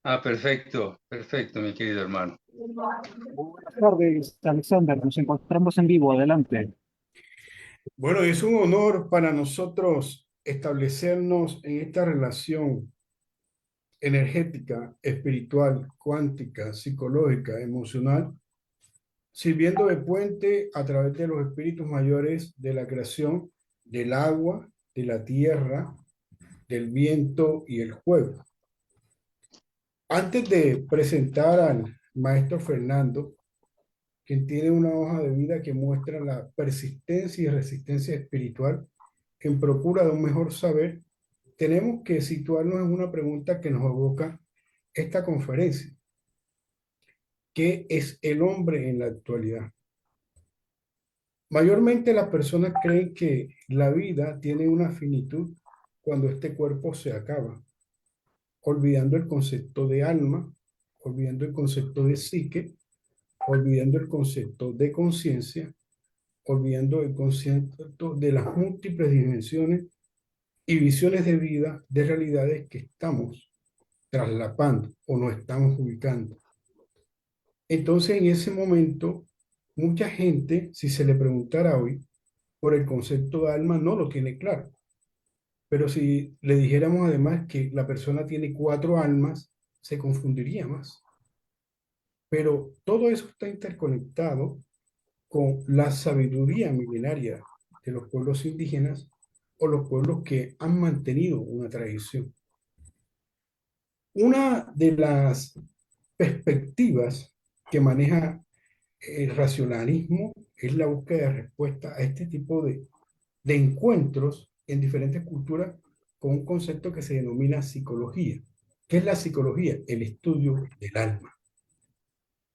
Perfecto, perfecto, mi querido hermano. Buenas tardes, Alexander. Nos encontramos en vivo. Adelante. Bueno, es un honor para nosotros establecernos en esta relación energética, espiritual, cuántica, psicológica, emocional, sirviendo de puente a través de los espíritus mayores de la creación, del agua, de la tierra, del viento y el fuego. Antes de presentar al maestro Fernando, quien tiene una hoja de vida que muestra la persistencia y resistencia espiritual en procura de un mejor saber, tenemos que situarnos en una pregunta que nos evoca esta conferencia. ¿Qué es el hombre en la actualidad? Mayormente las personas creen que la vida tiene una finitud cuando este cuerpo se acaba, olvidando el concepto de alma, olvidando el concepto de psique, olvidando el concepto de conciencia, olvidando el concepto de las múltiples dimensiones y visiones de vida de realidades que estamos traslapando o no estamos ubicando. Entonces, en ese momento, mucha gente, si se le preguntara hoy por el concepto de alma, no lo tiene claro. Pero si le dijéramos además que la persona tiene cuatro almas, se confundiría más. Pero todo eso está interconectado con la sabiduría milenaria de los pueblos indígenas o los pueblos que han mantenido una tradición. Una de las perspectivas que maneja el racionalismo es la búsqueda de respuesta a este tipo de encuentros en diferentes culturas con un concepto que se denomina psicología. ¿Qué es la psicología? El estudio del alma.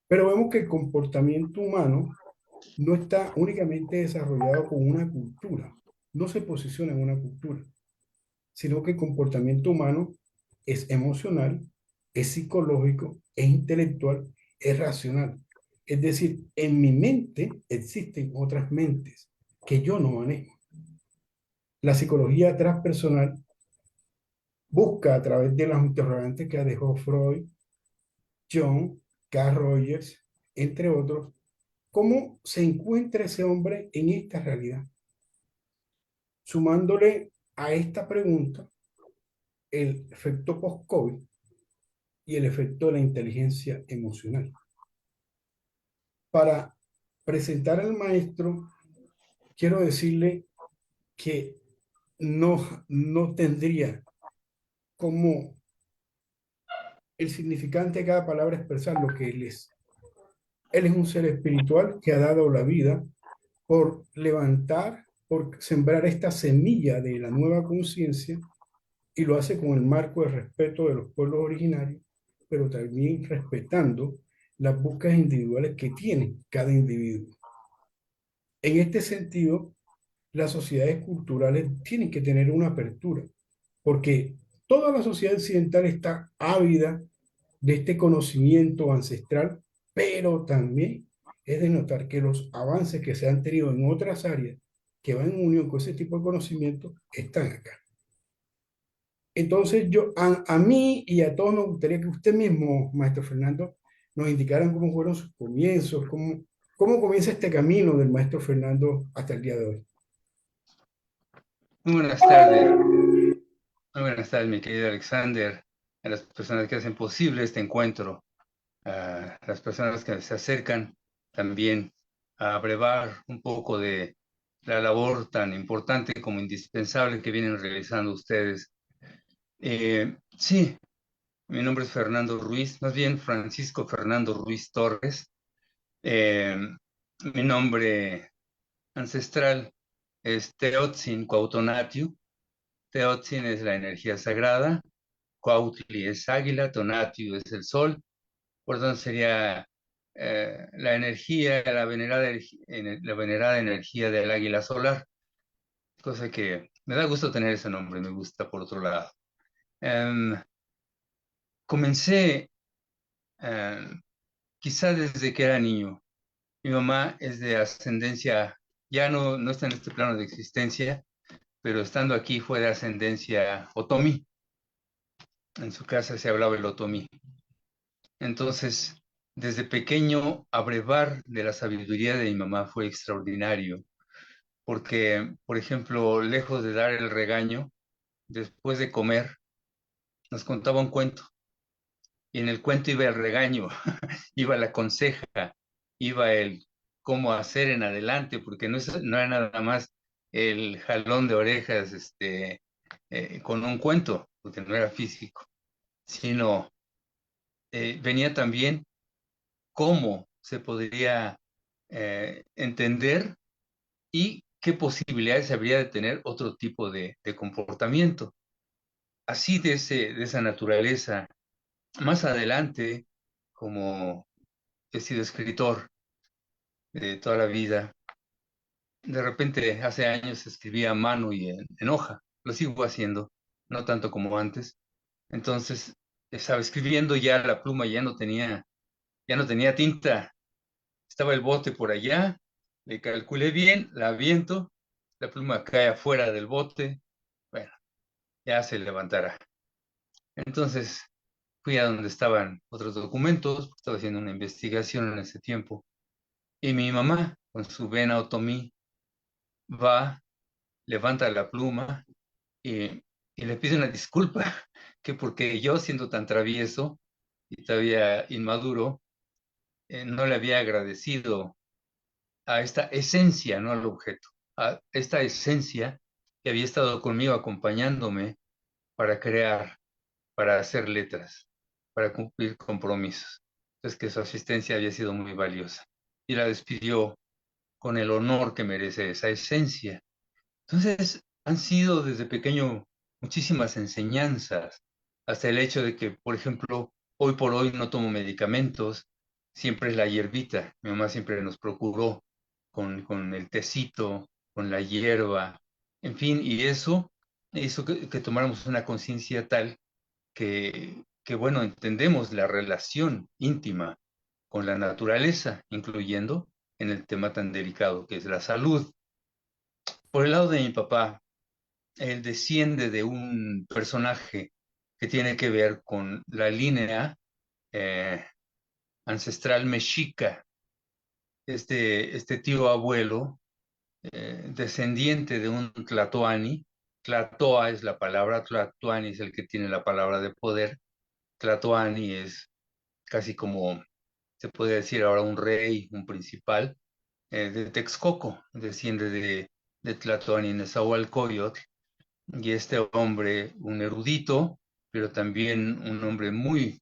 Pero vemos que el comportamiento humano no está únicamente desarrollado con una cultura, no se posiciona en una cultura, sino que el comportamiento humano es emocional, es psicológico, es intelectual, es racional. Es decir, en mi mente existen otras mentes que yo no manejo. La psicología transpersonal busca a través de las interrogantes que dejó Freud, Jung, Carl Rogers, entre otros, cómo se encuentra ese hombre en esta realidad. Sumándole a esta pregunta el efecto post-COVID y el efecto de la inteligencia emocional. Para presentar al maestro, quiero decirle que no tendría como el significante de cada palabra expresar lo que él es. Él es un ser espiritual que ha dado la vida por levantar, por sembrar esta semilla de la nueva conciencia y lo hace con el marco de respeto de los pueblos originarios, pero también respetando las búsquedas individuales que tiene cada individuo. En este sentido, las sociedades culturales tienen que tener una apertura, porque toda la sociedad occidental está ávida de este conocimiento ancestral, pero también es de notar que los avances que se han tenido en otras áreas que van en unión con ese tipo de conocimiento están acá. Entonces, a mí y a todos nos gustaría que usted mismo, maestro Fernando, nos indicaran cómo fueron sus comienzos, cómo comienza este camino del maestro Fernando hasta el día de hoy. Muy buenas tardes, mi querido Alexander, a las personas que hacen posible este encuentro, a las personas que se acercan también a brevar un poco de la labor tan importante como indispensable que vienen realizando ustedes. Sí, mi nombre es Fernando Ruiz, más bien Francisco Fernando Ruiz Torres. Eh, Mi nombre ancestral es Teotzin Cuauhtonatiu. Teotzin es la energía sagrada, Cuautli es águila, Tonatiuh es el sol, por tanto sería la energía, la venerada energía del águila solar, cosa que me da gusto tener ese nombre, me gusta por otro lado. Em, Comencé quizá desde que era niño. Mi mamá es de ascendencia, ya no está en este plano de existencia, pero estando aquí fue de ascendencia otomí. En su casa se hablaba el otomí. Entonces, desde pequeño, abrevar de la sabiduría de mi mamá fue extraordinario, porque, por ejemplo, lejos de dar el regaño, después de comer, nos contaba un cuento, y en el cuento iba el regaño, iba la conseja, iba el cómo hacer en adelante, porque no era nada más el jalón de orejas con un cuento, porque no era físico, sino venía también cómo se podría entender y qué posibilidades habría de tener otro tipo de comportamiento. Así de esa naturaleza. Más adelante, como he sido escritor de toda la vida, de repente hace años escribía a mano y en hoja. Lo sigo haciendo, no tanto como antes. Entonces, estaba escribiendo, ya la pluma ya no tenía tinta. Estaba el bote por allá, le calculé bien, la aviento, la pluma cae afuera del bote, bueno, ya se levantará. Entonces fui a donde estaban otros documentos, estaba haciendo una investigación en ese tiempo, y mi mamá, con su vena otomí, va, levanta la pluma y, y le pide una disculpa, que porque yo, siendo tan travieso y todavía inmaduro, no le había agradecido a esta esencia, no al objeto, a esta esencia que había estado conmigo acompañándome para crear, para hacer letras, para cumplir compromisos. Es que su asistencia había sido muy valiosa y la despidió con el honor que merece esa esencia. Entonces, han sido desde pequeño muchísimas enseñanzas, hasta el hecho de que, por ejemplo, hoy por hoy no tomo medicamentos, siempre es la hierbita. Mi mamá siempre nos procuró con el tecito, con la hierba, en fin, y eso hizo que tomáramos una conciencia tal bueno, entendemos la relación íntima con la naturaleza, incluyendo en el tema tan delicado que es la salud. Por el lado de mi papá, él desciende de un personaje que tiene que ver con la línea eh, ancestral mexica. Este tío abuelo, descendiente de un tlatoani, tlatoa es la palabra, tlatoani es el que tiene la palabra de poder, tlatoani es casi como se puede decir ahora un rey, un principal, de Texcoco, desciende de Tlatoani Nezahualcóyotl, y este hombre, un erudito, pero también un hombre muy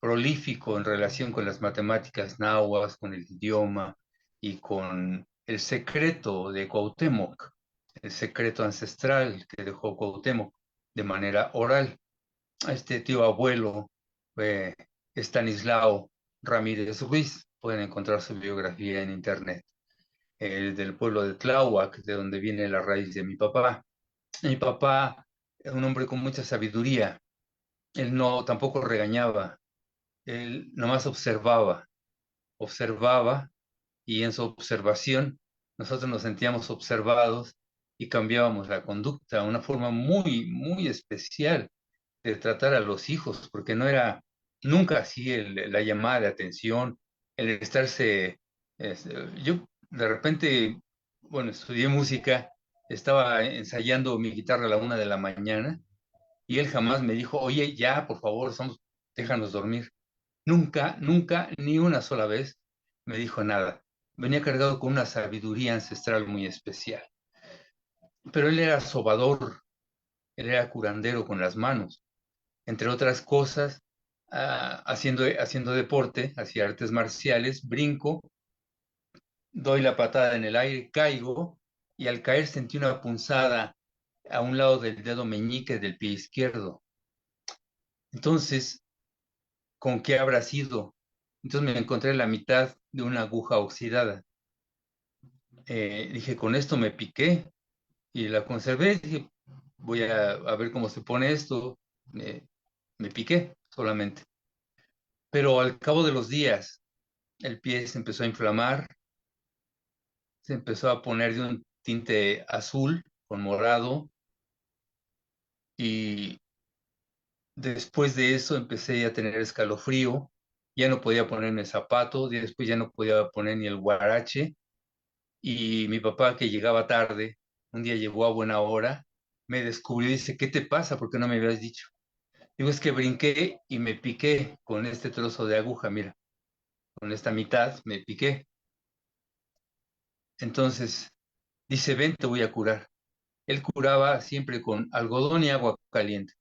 prolífico en relación con las matemáticas náhuatl, con el idioma y con el secreto de Cuauhtémoc, el secreto ancestral que dejó Cuauhtémoc de manera oral. Este tío abuelo fue Estanislao Ramírez Ruiz, pueden encontrar su biografía en internet, el del pueblo de Tláhuac, de donde viene la raíz de mi papá. Mi papá es un hombre con mucha sabiduría. Él no tampoco regañaba, él nomás observaba, y en su observación nosotros nos sentíamos observados y cambiábamos la conducta, una forma muy, muy especial de tratar a los hijos, porque no era nunca así la llamada de atención, el estarse, es, yo de repente, bueno, estudié música, estaba ensayando mi guitarra a la 1 de la mañana y él jamás me dijo, oye, ya, por favor, déjanos dormir. Nunca, nunca, ni una sola vez me dijo nada. Venía cargado con una sabiduría ancestral muy especial. Pero él era sobador, él era curandero con las manos, entre otras cosas, haciendo deporte, hacía artes marciales, brinco, doy la patada en el aire, caigo y al caer sentí una punzada a un lado del dedo meñique del pie izquierdo. Entonces, ¿con qué habrá sido? Entonces me encontré en la mitad de una aguja oxidada. Dije, con esto me piqué y la conservé. Dije, voy a ver cómo se pone esto. Me piqué solamente. Pero al cabo de los días, el pie se empezó a inflamar, se empezó a poner de un tinte azul con morado y después de eso empecé a tener escalofrío ya no podía ponerme zapato, y después ya no podía poner ni el guarache, y mi papá, que llegaba tarde, un día llegó a buena hora, me descubrió y dice, ¿qué te pasa? ¿Por qué no me habías dicho? Digo, es que brinqué y me piqué con este trozo de aguja, mira, con esta mitad me piqué. Entonces dice, ven, te voy a curar. Él curaba siempre con algodón y agua caliente.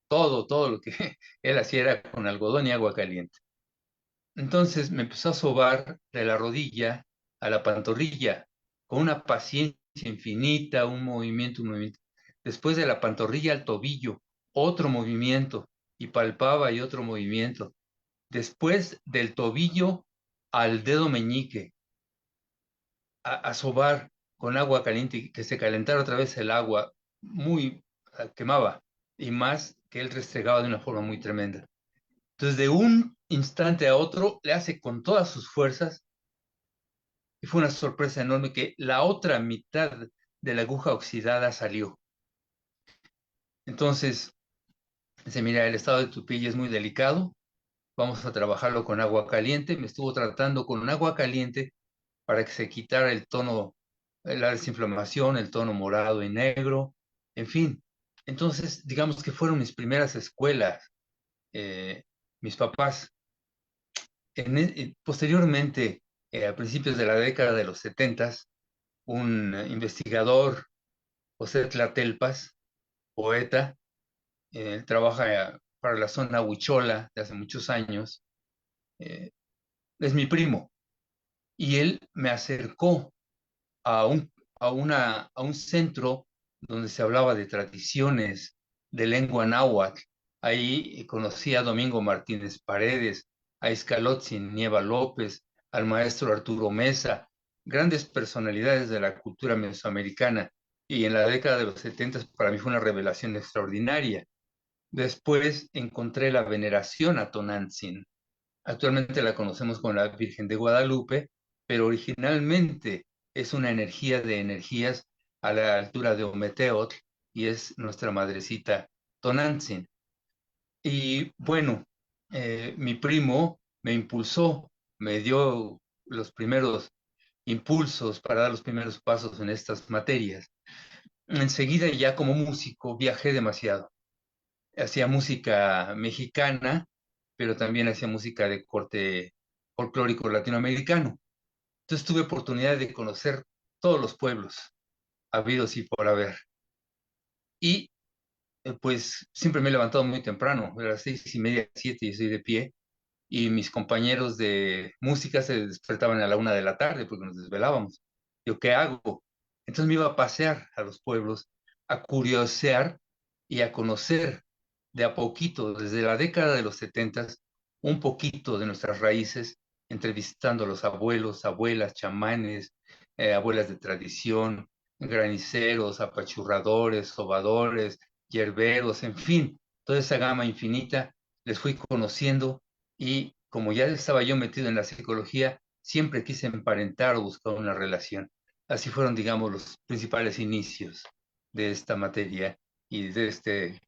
Todo lo que él hacía era con algodón y agua caliente. Entonces me empezó a sobar de la rodilla a la pantorrilla, con una paciencia infinita, un movimiento, un movimiento. Después de la pantorrilla al tobillo, otro movimiento, y palpaba y otro movimiento. Después del tobillo al dedo meñique, a sobar con agua caliente y que se calentara otra vez el agua, muy quemaba, y más que él restregaba de una forma muy tremenda. Entonces, de un instante a otro, le hace con todas sus fuerzas, y fue una sorpresa enorme que la otra mitad de la aguja oxidada salió. Entonces, dice, mira, el estado de tu piel es muy delicado, vamos a trabajarlo con agua caliente. Me estuvo tratando con agua caliente para que se quitara el tono, la desinflamación, el tono morado y negro, en fin. Entonces, digamos que fueron mis primeras escuelas, mis papás. Posteriormente, a principios de la década de los 70, un investigador, José Tlatelpas, poeta, trabaja para la zona Huichola de hace muchos años, eh, es mi primo, y él me acercó a a un centro donde se hablaba de tradiciones de lengua náhuatl. Ahí conocí a Domingo Martínez Paredes, a Iscalotzin Nieva López, al maestro Arturo Mesa, grandes personalidades de la cultura mesoamericana. Y en la década de los 70 para mí fue una revelación extraordinaria. Después encontré la veneración a Tonantzin. Actualmente la conocemos como la Virgen de Guadalupe, pero originalmente es una energía de energías a la altura de Ometeotl, y es nuestra madrecita Tonantzin. Y bueno, mi primo me impulsó, me dio los primeros impulsos para dar los primeros pasos en estas materias. Enseguida, ya como músico, viajé demasiado. Hacía música mexicana, pero también hacía música de corte folclórico latinoamericano. Entonces tuve oportunidad de conocer todos los pueblos habidos y por haber. Y pues siempre me he levantado muy temprano, a las 6:30, 7, y estoy de pie. Y mis compañeros de música se despertaban a la 1 de la tarde porque nos desvelábamos. Yo, ¿qué hago? Entonces me iba a pasear a los pueblos, a curiosear y a conocer de a poquito, desde la década de los 70, un poquito de nuestras raíces, entrevistando a los abuelos, abuelas, chamanes, abuelas de tradición, graniceros, apachurradores, sobadores, yerberos, en fin, toda esa gama infinita, les fui conociendo, y como ya estaba yo metido en la psicología, siempre quise emparentar o buscar una relación. Así fueron, digamos, los principales inicios de esta materia y de este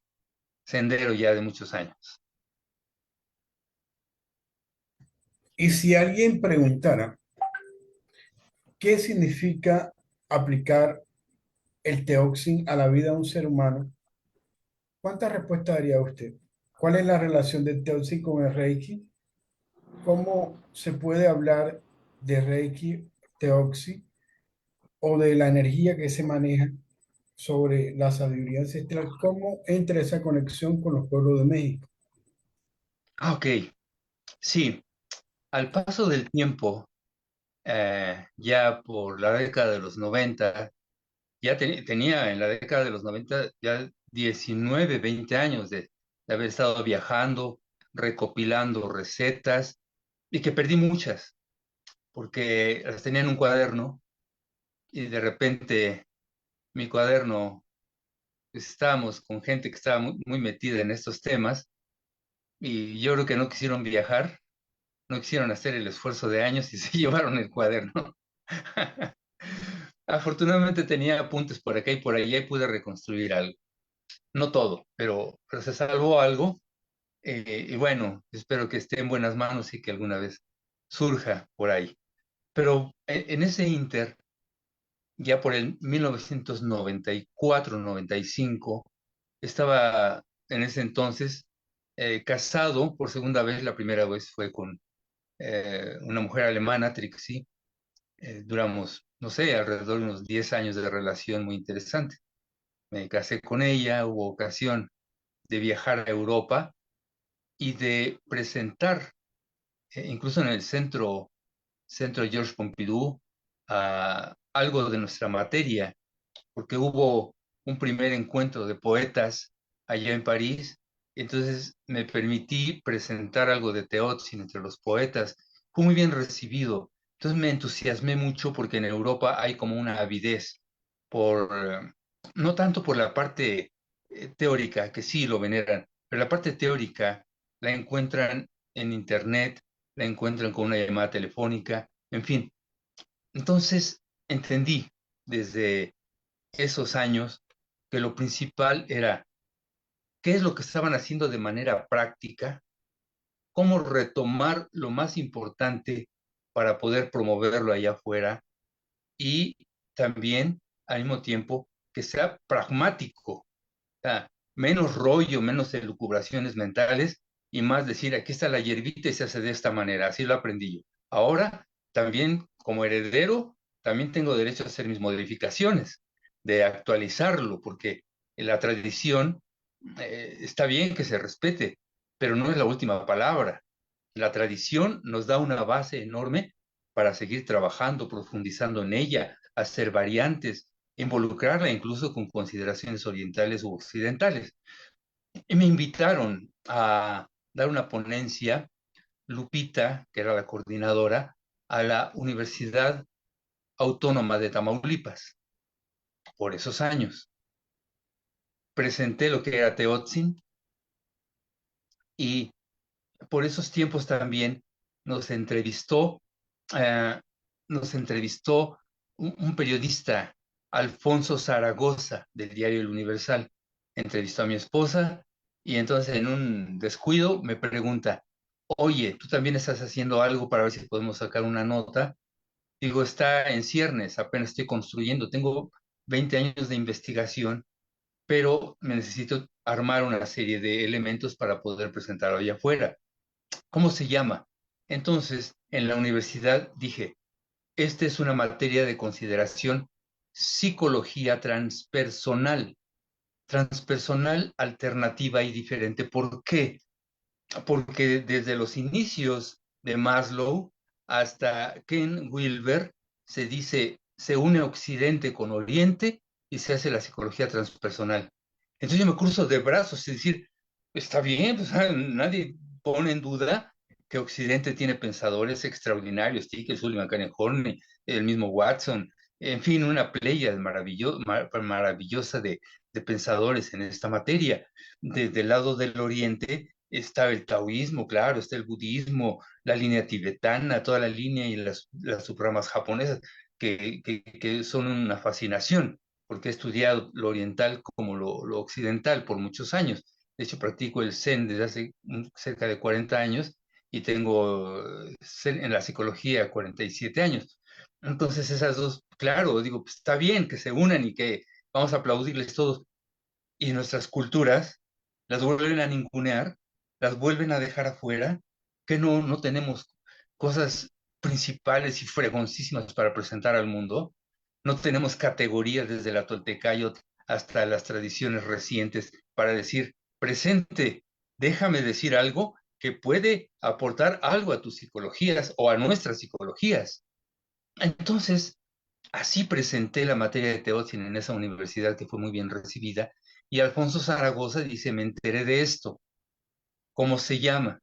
sendero ya de muchos años. Y si alguien preguntara, ¿qué significa aplicar el teoxin a la vida de un ser humano? ¿Cuántas respuestas daría usted? ¿Cuál es la relación del teoxin con el Reiki? ¿Cómo se puede hablar de Reiki, teoxi o de la energía que se maneja sobre la sabiduría ancestral? ¿Cómo entra esa conexión con los pueblos de México? Ok, sí, al paso del tiempo, ya por la década de los 90, ya tenía en la década de los 90 ya 19, 20 años de haber estado viajando, recopilando recetas, y que perdí muchas, porque las tenía en un cuaderno, y de repente mi cuaderno, pues, estábamos con gente que estaba muy metida en estos temas, y yo creo que no quisieron viajar, no quisieron hacer el esfuerzo de años y se llevaron el cuaderno. Afortunadamente tenía apuntes por acá y por allá y pude reconstruir algo. No todo, pero se salvó algo. Y bueno, espero que esté en buenas manos y que alguna vez surja por ahí. Pero en ese inter, ya por el 1994-95, estaba en ese entonces casado por segunda vez. La primera vez fue con una mujer alemana, Trixie. Duramos, no sé, alrededor de unos 10 años de relación muy interesante. Me casé con ella, hubo ocasión de viajar a Europa y de presentar, incluso en el centro Georges Pompidou, algo de nuestra materia, porque hubo un primer encuentro de poetas allá en París. Entonces me permití presentar algo de Teotzin entre los poetas. Fue muy bien recibido. Entonces me entusiasmé mucho porque en Europa hay como una avidez por, no tanto por la parte teórica, que sí lo veneran, pero la parte teórica la encuentran en internet, la encuentran con una llamada telefónica, en fin. Entonces entendí desde esos años que lo principal era qué es lo que estaban haciendo de manera práctica, cómo retomar lo más importante para poder promoverlo allá afuera y también al mismo tiempo que sea pragmático, o sea, menos rollo, menos elucubraciones mentales y más decir, aquí está la hierbita y se hace de esta manera, así lo aprendí yo. Ahora, también como heredero, también tengo derecho a hacer mis modificaciones, de actualizarlo, porque la tradición está bien que se respete, pero no es la última palabra. La tradición nos da una base enorme para seguir trabajando, profundizando en ella, hacer variantes, involucrarla incluso con consideraciones orientales u occidentales. Y me invitaron a dar una ponencia, Lupita, que era la coordinadora, a la Universidad Autónoma de Tamaulipas, por esos años. Presenté lo que era Teotzin y por esos tiempos también nos entrevistó, eh, nos entrevistó un periodista, Alfonso Zaragoza, del diario El Universal. Entrevistó a mi esposa y entonces en un descuido me pregunta, oye, ¿tú también estás haciendo algo para ver si podemos sacar una nota? Digo, está en ciernes, apenas estoy construyendo, tengo 20 años de investigación, pero me necesito armar una serie de elementos para poder presentarlo allá afuera. ¿Cómo se llama? Entonces, en la universidad dije, esta es una materia de consideración, psicología transpersonal, transpersonal alternativa y diferente. ¿Por qué? Porque desde los inicios de Maslow hasta Ken Wilber se dice, se une Occidente con Oriente y se hace la psicología transpersonal. Entonces yo me cruzo de brazos y decir, está bien, pues, nadie pone en duda que Occidente tiene pensadores extraordinarios, Tickell, Sullivan, Karen Horney, el mismo Watson, en fin, una playa maravillosa de pensadores en esta materia. Desde el lado del Oriente está el taoísmo, claro, está el budismo, la línea tibetana, toda la línea y las subramas japonesas, que son una fascinación, porque he estudiado lo oriental como lo occidental por muchos años. De hecho, practico el Zen desde hace cerca de 40 años y tengo en la psicología 47 años. Entonces, esas dos, claro, digo, pues, está bien que se unan y que vamos a aplaudirles todos, y nuestras culturas las vuelven a ningunear, las vuelven a dejar afuera, que no tenemos cosas principales y fregoncísimas para presentar al mundo, no tenemos categorías desde la Toltecayot hasta las tradiciones recientes para decir, presente, déjame decir algo que puede aportar algo a tus psicologías o a nuestras psicologías. Entonces, así presenté la materia de Teotzin en esa universidad que fue muy bien recibida. Y Alfonso Zaragoza dice, me enteré de esto. ¿Cómo se llama?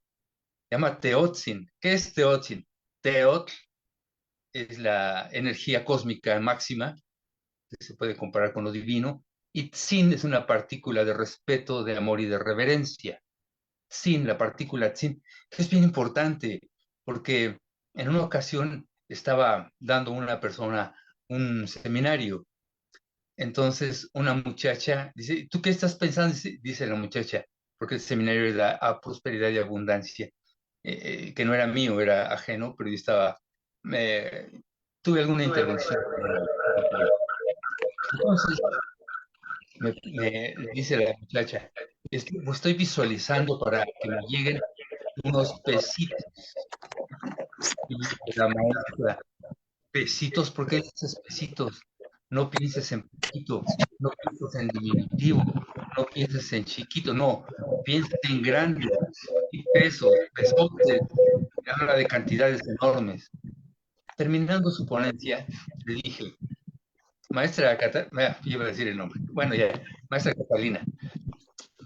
Se llama Teotzin. ¿Qué es Teotzin? Teot es la energía cósmica máxima, que se puede comparar con lo divino, y Tzin es una partícula de respeto, de amor y de reverencia. Tzin, la partícula Tzin, que es bien importante, porque en una ocasión estaba dando una persona un seminario. Entonces una muchacha dice, ¿tú qué estás pensando? Dice la muchacha, porque el seminario era a prosperidad y abundancia, que no era mío, era ajeno, pero yo estaba, tuve alguna intervención. Entonces me dice la muchacha, estoy visualizando para que me lleguen unos pesitos. Y la maestra, pesitos, ¿por qué dices pesitos? No pienses en poquito, no pienses en diminutivo, no pienses en chiquito, no, pienses en grandes, y pesos, pesotes, habla de cantidades enormes. Terminando su ponencia, le dije, maestra Catalina, iba a decir el nombre, bueno, ya, maestra Catalina,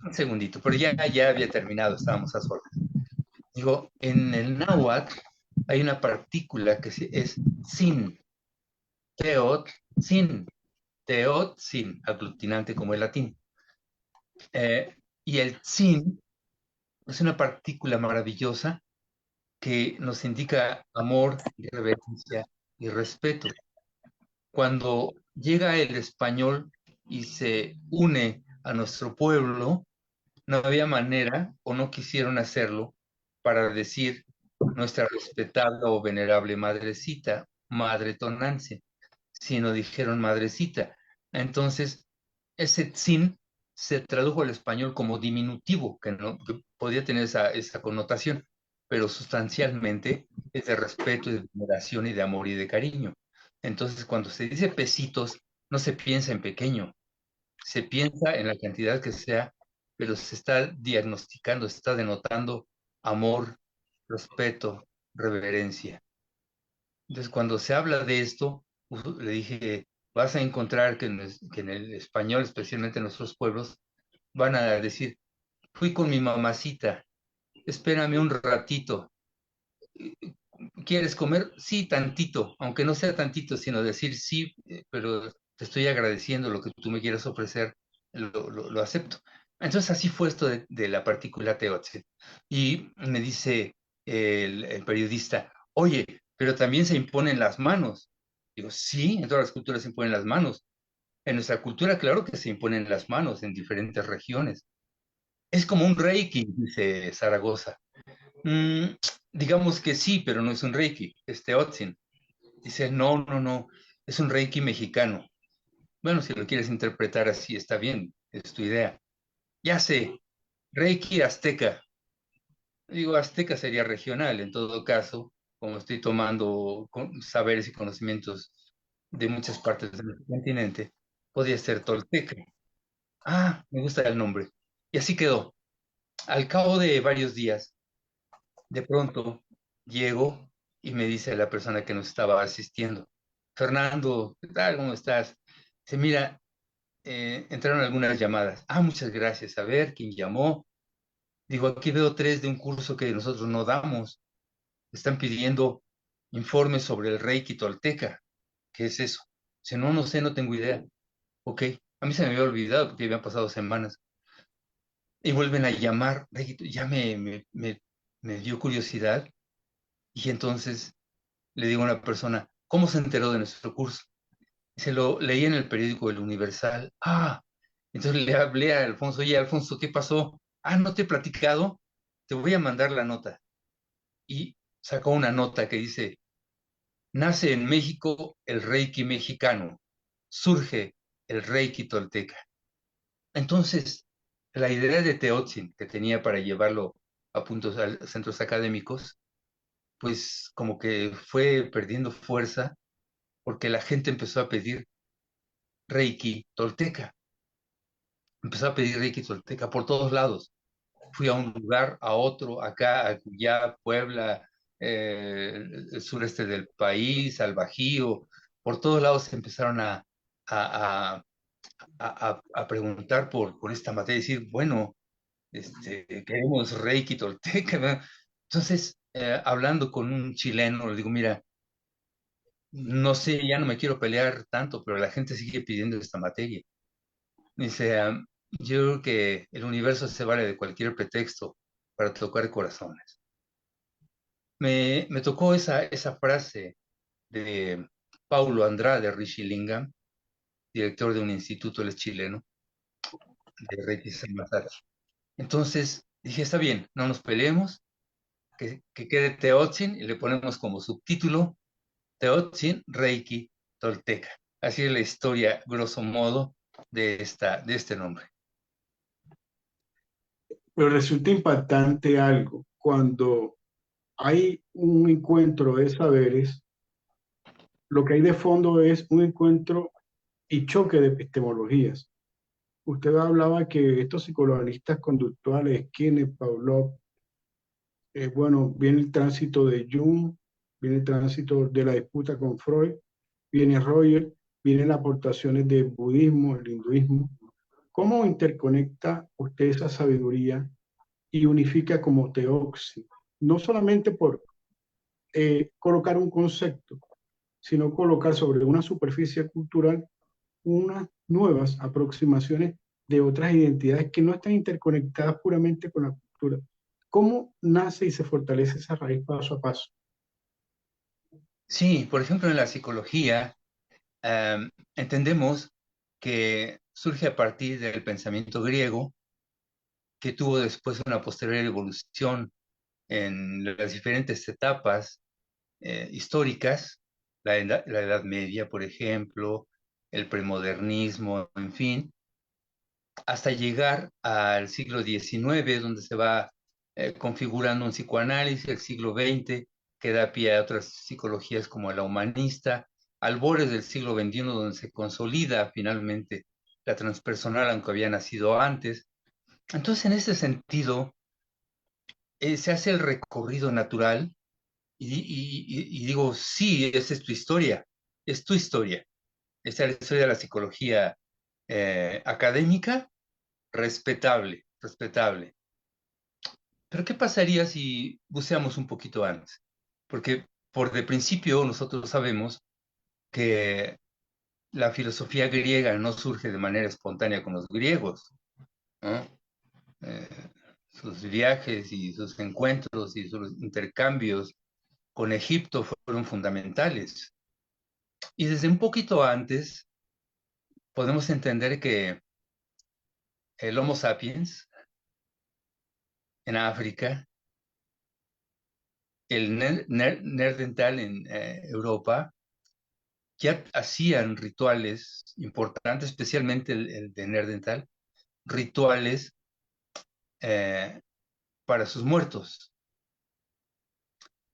un segundito, pero ya había terminado, estábamos a solas. Digo, en el náhuatl hay una partícula que es sin, teot, sin, teot, sin, aglutinante como el latín. Y el sin es una partícula maravillosa que nos indica amor, reverencia y respeto. Cuando llega el español y se une a nuestro pueblo, no había manera o no quisieron hacerlo para decir nuestra respetada o venerable madrecita, madre Tonance, sino dijeron madrecita. Entonces, ese tzin se tradujo al español como diminutivo, que podía tener esa connotación, pero sustancialmente es de respeto, de veneración y de amor y de cariño. Entonces, cuando se dice pesitos, no se piensa en pequeño, se piensa en la cantidad que sea, pero se está diagnosticando, se está denotando amor, respeto, reverencia. Entonces, cuando se habla de esto, le dije, vas a encontrar que en el español, especialmente en nuestros pueblos, van a decir, fui con mi mamacita, espérame un ratito. ¿Quieres comer? Sí, tantito, aunque no sea tantito, sino decir sí, pero te estoy agradeciendo lo que tú me quieras ofrecer, lo acepto. Entonces así fue esto de la partícula Teotze. Y me dice el periodista, oye, pero también se imponen las manos. Digo, sí, en todas las culturas se imponen las manos. En nuestra cultura, claro que se imponen las manos en diferentes regiones. Es como un reiki, dice Zaragoza. Mm, digamos que sí, pero no es un Reiki, es Teotzin. Dice, no, es un Reiki mexicano. Bueno, si lo quieres interpretar así, está bien, es tu idea. Ya sé, Reiki azteca. Digo, azteca sería regional, en todo caso, como estoy tomando saberes y conocimientos de muchas partes del continente, podría ser tolteca. Ah, me gusta el nombre. Y así quedó. Al cabo de varios días, de pronto llego y me dice la persona que nos estaba asistiendo, Fernando, ¿qué tal? ¿Cómo estás? Dice, mira, entraron algunas llamadas. Ah, muchas gracias. A ver, ¿quién llamó? Digo, aquí veo tres de un curso que nosotros no damos. Están pidiendo informes sobre el Reiki Tolteca. ¿Qué es eso? Dice, no sé, no tengo idea. Ok, a mí se me había olvidado porque habían pasado semanas. Y vuelven a llamar. Ya me dio curiosidad. Y entonces le digo a una persona, ¿cómo se enteró de nuestro curso? Y se lo leí en el periódico El Universal. Ah, entonces le hablé a Alfonso, oye, Alfonso, ¿qué pasó? Ah, ¿no te he platicado? Te voy a mandar la nota. Y sacó una nota que dice, nace en México el Reiki mexicano, surge el Reiki tolteca. Entonces, la idea de Teotzin que tenía para llevarlo a puntos a centros académicos, pues como que fue perdiendo fuerza porque la gente empezó a pedir Reiki tolteca. Empezó a pedir Reiki tolteca por todos lados. Fui a un lugar, a otro, acá, allá, Puebla, el sureste del país, al Bajío. Por todos lados se empezaron a, a preguntar por esta materia, decir, bueno, queremos Reiki tolteca, ¿verdad? Entonces, hablando con un chileno, le digo, mira, no sé, ya no me quiero pelear tanto, pero la gente sigue pidiendo esta materia. Dice, yo creo que el universo se vale de cualquier pretexto para tocar corazones. Me tocó esa frase de Paulo Andrade Richilingam, director de un instituto, él es chileno, de Reiki Masachi. Entonces dije, está bien, no nos peleemos, que quede Teotzin y le ponemos como subtítulo Teotzin Reiki Tolteca. Así es la historia, grosso modo, de este nombre. Pero resulta impactante algo cuando hay un encuentro de saberes, lo que hay de fondo es un encuentro y choque de epistemologías. Usted hablaba que estos psicoanalistas conductuales, Skinner, Pavlov, bueno, viene el tránsito de Jung, viene el tránsito de la disputa con Freud, viene Roger, vienen las aportaciones del budismo, el hinduismo. ¿Cómo interconecta usted esa sabiduría y unifica como teoxi? No solamente por colocar un concepto, sino colocar sobre una superficie cultural unas nuevas aproximaciones de otras identidades que no están interconectadas puramente con la cultura. ¿Cómo nace y se fortalece esa raíz paso a paso? Sí, por ejemplo, en la psicología entendemos que surge a partir del pensamiento griego, que tuvo después una posterior evolución en las diferentes etapas históricas, la Edad Media, por ejemplo, el premodernismo, en fin, hasta llegar al siglo XIX, donde se va configurando un psicoanálisis, el siglo XX, que da pie a otras psicologías como la humanista, albores del siglo XXI, donde se consolida finalmente la transpersonal, aunque había nacido antes. Entonces, en ese sentido, se hace el recorrido natural y digo, sí, esa es tu historia, es tu historia. Esta es la historia de la psicología académica, respetable, respetable. Pero ¿qué pasaría si buceamos un poquito antes? Porque por de principio nosotros sabemos que la filosofía griega no surge de manera espontánea con los griegos, ¿no? Eh, sus viajes y sus encuentros y sus intercambios con Egipto fueron fundamentales. Y desde un poquito antes podemos entender que el Homo sapiens en África, el Neandertal en Europa, ya hacían rituales importantes, especialmente el de Neandertal, rituales eh, para sus muertos.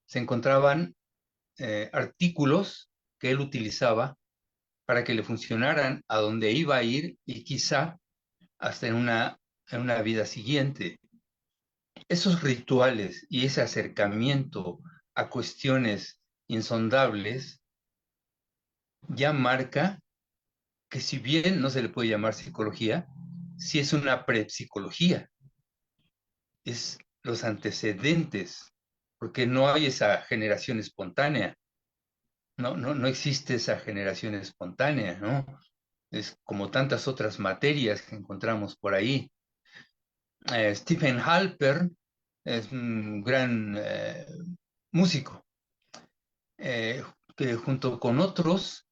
Se encontraban artículos que él utilizaba para que le funcionaran a donde iba a ir y quizá hasta en una vida siguiente. Esos rituales y ese acercamiento a cuestiones insondables ya marca que si bien no se le puede llamar psicología, sí es una prepsicología, es los antecedentes, porque no hay esa generación espontánea, no existe esa generación espontánea, ¿no? Es como tantas otras materias que encontramos por ahí. Stephen Halpern es un gran músico, eh, que junto con otros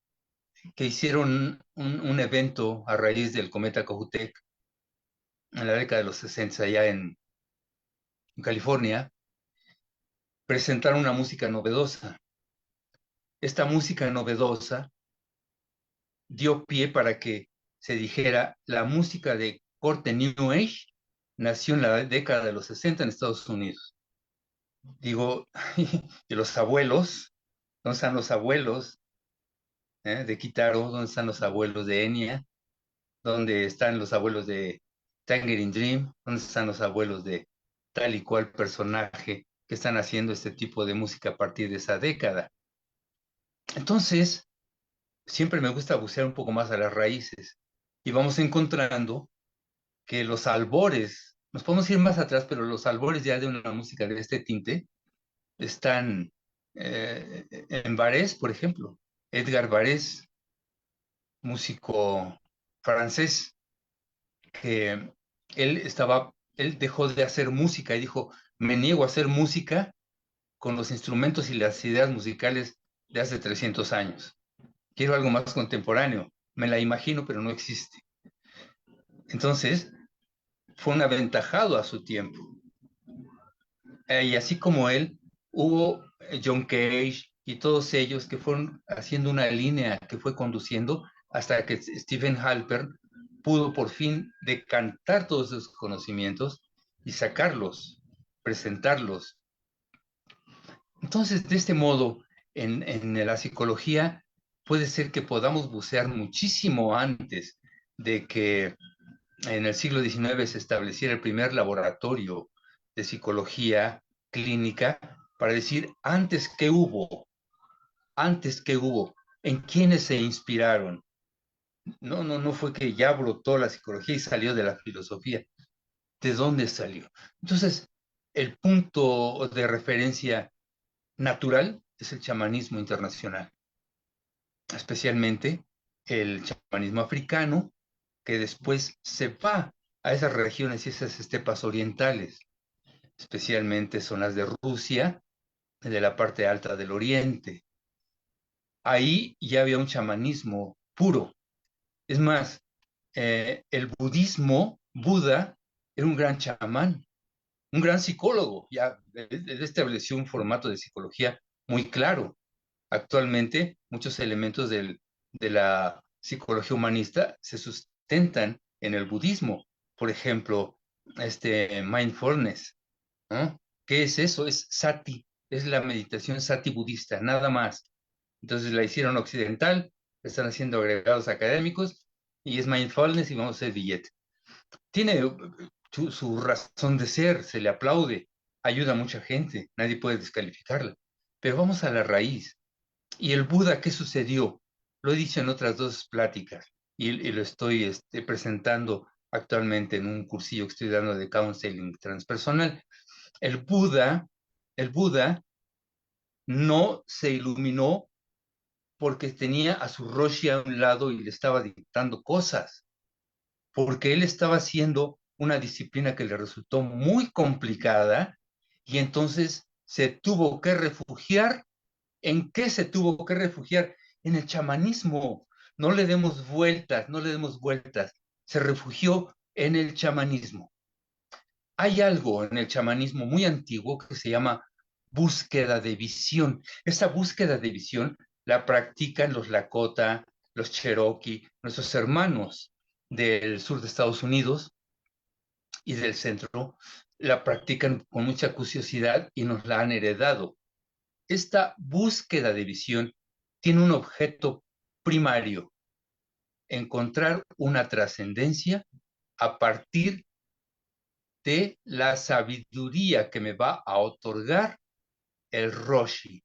que hicieron un evento a raíz del cometa Cojutec en la década de los 60 allá en California, presentaron una música novedosa. Esta música novedosa dio pie para que se dijera la música de corte New Age nació en la década de los 60 en Estados Unidos. Digo, y los abuelos, ¿dónde están los abuelos de Kitaro? ¿Dónde están los abuelos de Enya? ¿Dónde están los abuelos de Tangerine Dream? ¿Dónde están los abuelos de tal y cual personaje que están haciendo este tipo de música a partir de esa década? Entonces, siempre me gusta bucear un poco más a las raíces y vamos encontrando que los albores, nos podemos ir más atrás, pero los albores ya de una música de este tinte están en Varese, por ejemplo. Edgar Varese, músico francés, que él dejó de hacer música y dijo, me niego a hacer música con los instrumentos y las ideas musicales de hace 300 años. Quiero algo más contemporáneo. Me la imagino, pero no existe. Entonces, fue un aventajado a su tiempo. Y así como él, hubo John Cage y todos ellos que fueron haciendo una línea que fue conduciendo hasta que Stephen Halpern pudo por fin decantar todos esos conocimientos y sacarlos, presentarlos. Entonces, de este modo, en la psicología puede ser que podamos bucear muchísimo antes de que en el siglo XIX se estableciera el primer laboratorio de psicología clínica para decir antes que hubo, en quiénes se inspiraron. No fue que ya brotó la psicología y salió de la filosofía. ¿De dónde salió? Entonces, el punto de referencia natural es el chamanismo internacional, especialmente el chamanismo africano, que después se va a esas regiones y esas estepas orientales, especialmente zonas de Rusia, de la parte alta del Oriente. Ahí ya había un chamanismo puro. Es más, el budismo, Buda, era un gran chamán, un gran psicólogo. Ya él estableció un formato de psicología muy claro. Actualmente, muchos elementos de la psicología humanista se sustentan en el budismo. Por ejemplo, mindfulness, ¿no? ¿Qué es eso? Es sati, es la meditación sati budista, nada más. Entonces la hicieron occidental, están haciendo agregados académicos y es mindfulness y vamos a hacer billete. Tiene su razón de ser, se le aplaude, ayuda a mucha gente, nadie puede descalificarla. Pero vamos a la raíz. ¿Y el Buda qué sucedió? Lo he dicho en otras dos pláticas y lo estoy presentando actualmente en un cursillo que estoy dando de counseling transpersonal. El Buda, el Buda no se iluminó porque tenía a su Roshi a un lado y le estaba dictando cosas, porque él estaba haciendo una disciplina que le resultó muy complicada y entonces se tuvo que refugiar. ¿En qué se tuvo que refugiar? En el chamanismo. No le demos vueltas, no le demos vueltas. Se refugió en el chamanismo. Hay algo en el chamanismo muy antiguo que se llama búsqueda de visión. Esa búsqueda de visión la practican los Lakota, los Cherokee, nuestros hermanos del sur de Estados Unidos y del centro, la practican con mucha curiosidad y nos la han heredado. Esta búsqueda de visión tiene un objeto primario, encontrar una trascendencia a partir de la sabiduría que me va a otorgar el Roshi,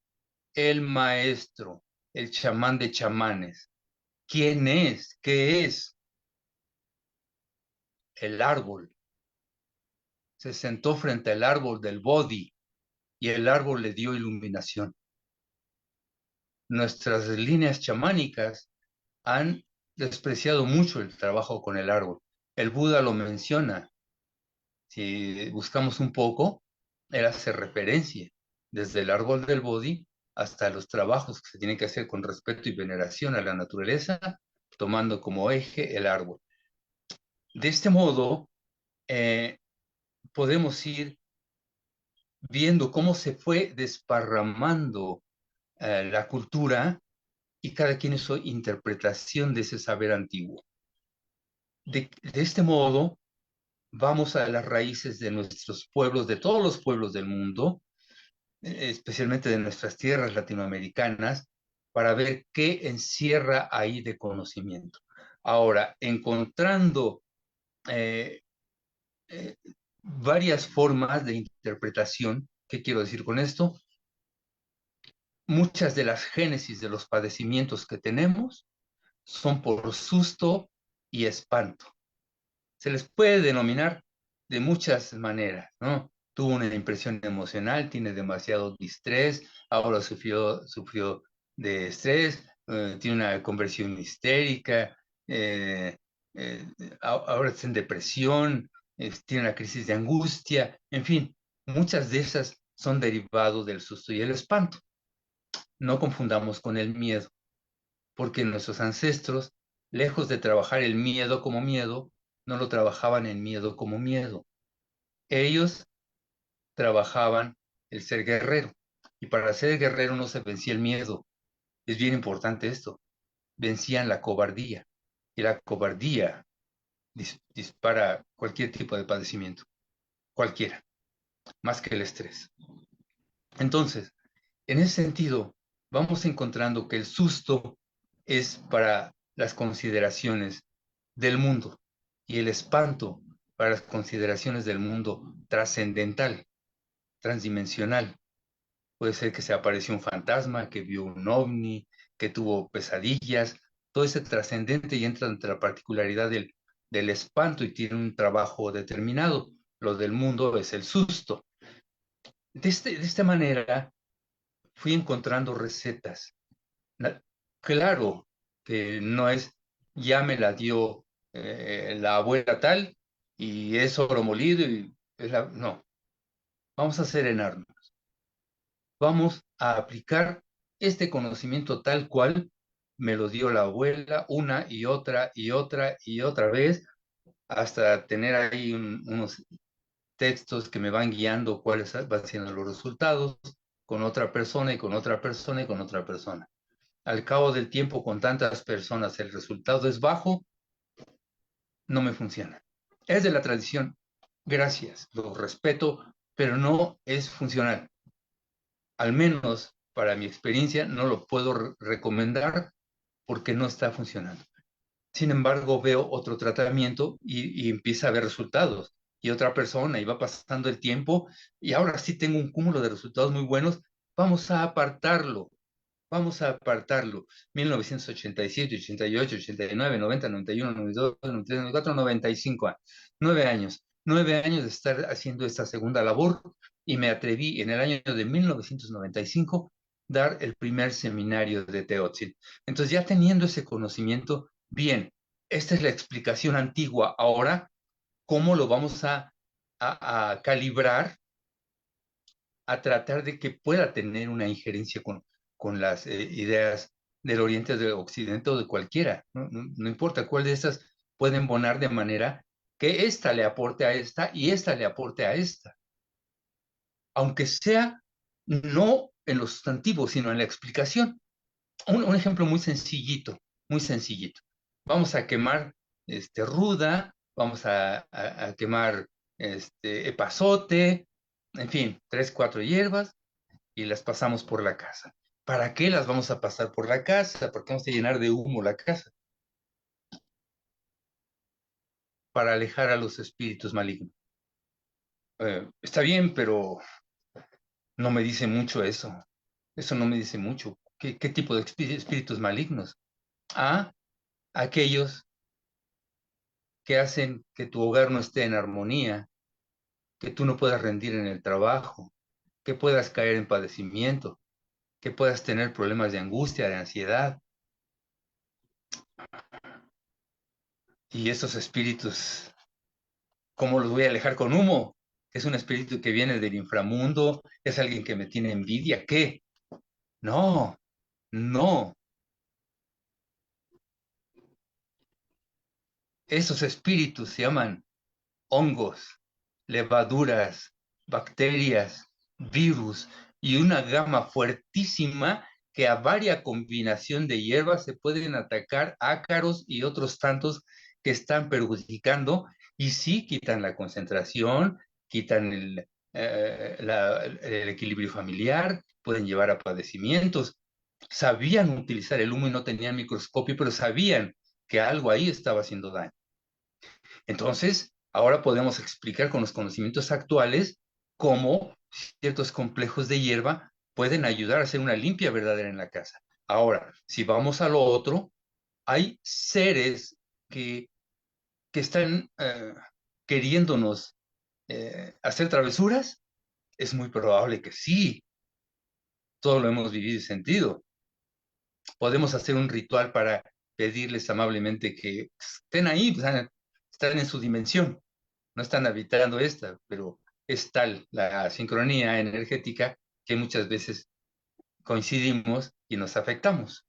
el maestro, el chamán de chamanes. ¿Quién es? ¿Qué es? El árbol. Se sentó frente al árbol del Bodhi y el árbol le dio iluminación. Nuestras líneas chamánicas han despreciado mucho el trabajo con el árbol. El Buda lo menciona. Si buscamos un poco, él hace referencia desde el árbol del Bodhi hasta los trabajos que se tienen que hacer con respeto y veneración a la naturaleza, tomando como eje el árbol. De este modo, eh, podemos ir viendo cómo se fue desparramando la cultura y cada quien hizo interpretación de ese saber antiguo. De este modo, vamos a las raíces de nuestros pueblos, de todos los pueblos del mundo, especialmente de nuestras tierras latinoamericanas, para ver qué encierra ahí de conocimiento. Ahora, encontrando eh, eh, varias formas de interpretación, ¿qué quiero decir con esto? Muchas de las génesis de los padecimientos que tenemos son por susto y espanto. Se les puede denominar de muchas maneras, ¿no? Tuvo una impresión emocional, tiene demasiado distrés, ahora sufrió de estrés, tiene una conversión histérica, eh, eh, ahora está en depresión, tiene una crisis de angustia, en fin, muchas de esas son derivados del susto y el espanto. No confundamos con el miedo, porque nuestros ancestros, lejos de trabajar el miedo como miedo, no lo trabajaban en miedo como miedo. Ellos trabajaban el ser guerrero. Y para ser guerrero no se vencía el miedo. Es bien importante esto. Vencían la cobardía. Y la cobardía dispara cualquier tipo de padecimiento. Cualquiera. Más que el estrés. Entonces, en ese sentido, vamos encontrando que el susto es para las consideraciones del mundo y el espanto para las consideraciones del mundo trascendental, transdimensional. Puede ser que se apareció un fantasma, que vio un ovni, que tuvo pesadillas, todo ese trascendente y entra entre la particularidad del espanto y tiene un trabajo determinado. Lo del mundo es el susto. De esta manera fui encontrando recetas. Claro que no es, ya me la dio la abuela tal y es oro molido y no, vamos a serenarnos. Vamos a aplicar este conocimiento tal cual me lo dio la abuela una y otra y otra y otra vez hasta tener ahí unos textos que me van guiando cuáles van siendo los resultados con otra persona y con otra persona y con otra persona. Al cabo del tiempo, con tantas personas, el resultado es bajo, no me funciona. Es de la tradición, gracias, lo respeto, pero no es funcional. Al menos para mi experiencia no lo puedo recomendar porque no está funcionando. Sin embargo, veo otro tratamiento y empieza a haber resultados. Y otra persona, y va pasando el tiempo, y ahora sí tengo un cúmulo de resultados muy buenos, vamos a apartarlo. Vamos a apartarlo. 1987, 88, 89, 90, 91, 92, 93, 94, 95 años. 9 años. 9 años de estar haciendo esta segunda labor y me atreví en el año de 1995 dar el primer seminario de Teotzin. Entonces, ya teniendo ese conocimiento, bien, esta es la explicación antigua. Ahora, ¿cómo lo vamos a calibrar, a tratar de que pueda tener una injerencia con las ideas del Oriente, del Occidente o de cualquiera? No importa cuál de esas pueden bonar de manera que esta le aporte a esta y esta le aporte a esta. Aunque sea no en los sustantivos, sino en la explicación. Un ejemplo muy sencillito, muy sencillito. Vamos a quemar ruda, vamos a quemar epazote, en fin, 3, 4 hierbas y las pasamos por la casa. ¿Para qué las vamos a pasar por la casa? Porque vamos a llenar de humo la casa. Para alejar a los espíritus malignos. Está bien, pero no me dice mucho eso. Eso no me dice mucho. ¿Qué tipo de espíritus malignos? Ah, aquellos que hacen que tu hogar no esté en armonía, que tú no puedas rendir en el trabajo, que puedas caer en padecimiento, que puedas tener problemas de angustia, de ansiedad. Y esos espíritus, ¿cómo los voy a alejar con humo? ¿Es un espíritu que viene del inframundo? ¿Es alguien que me tiene envidia? ¿Qué? No, no. Esos espíritus se llaman hongos, levaduras, bacterias, virus y una gama fuertísima que a varia combinación de hierbas se pueden atacar ácaros y otros tantos que están perjudicando y sí quitan la concentración, quitan el equilibrio familiar, pueden llevar a padecimientos. Sabían utilizar el humo y no tenían microscopio, pero sabían que algo ahí estaba haciendo daño. Entonces, ahora podemos explicar con los conocimientos actuales cómo ciertos complejos de hierba pueden ayudar a hacer una limpia verdadera en la casa. Ahora, si vamos a lo otro, hay seres que están queriéndonos hacer travesuras. Es muy probable que sí, todo lo hemos vivido y sentido. Podemos hacer un ritual para pedirles amablemente que estén ahí, pues, están en su dimensión, no están habitando esta, pero es tal la sincronía energética que muchas veces coincidimos y nos afectamos,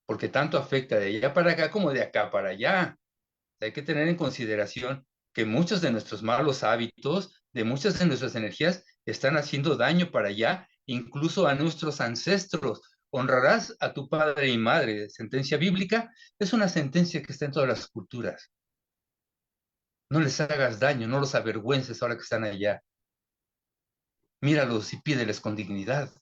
porque tanto afecta de allá para acá como de acá para allá. Hay que tener en consideración que muchos de nuestros malos hábitos, de muchas de nuestras energías, están haciendo daño para allá, incluso a nuestros ancestros. Honrarás a tu padre y madre. Sentencia bíblica es una sentencia que está en todas las culturas. No les hagas daño, no los avergüences ahora que están allá. Míralos y pídeles con dignidad,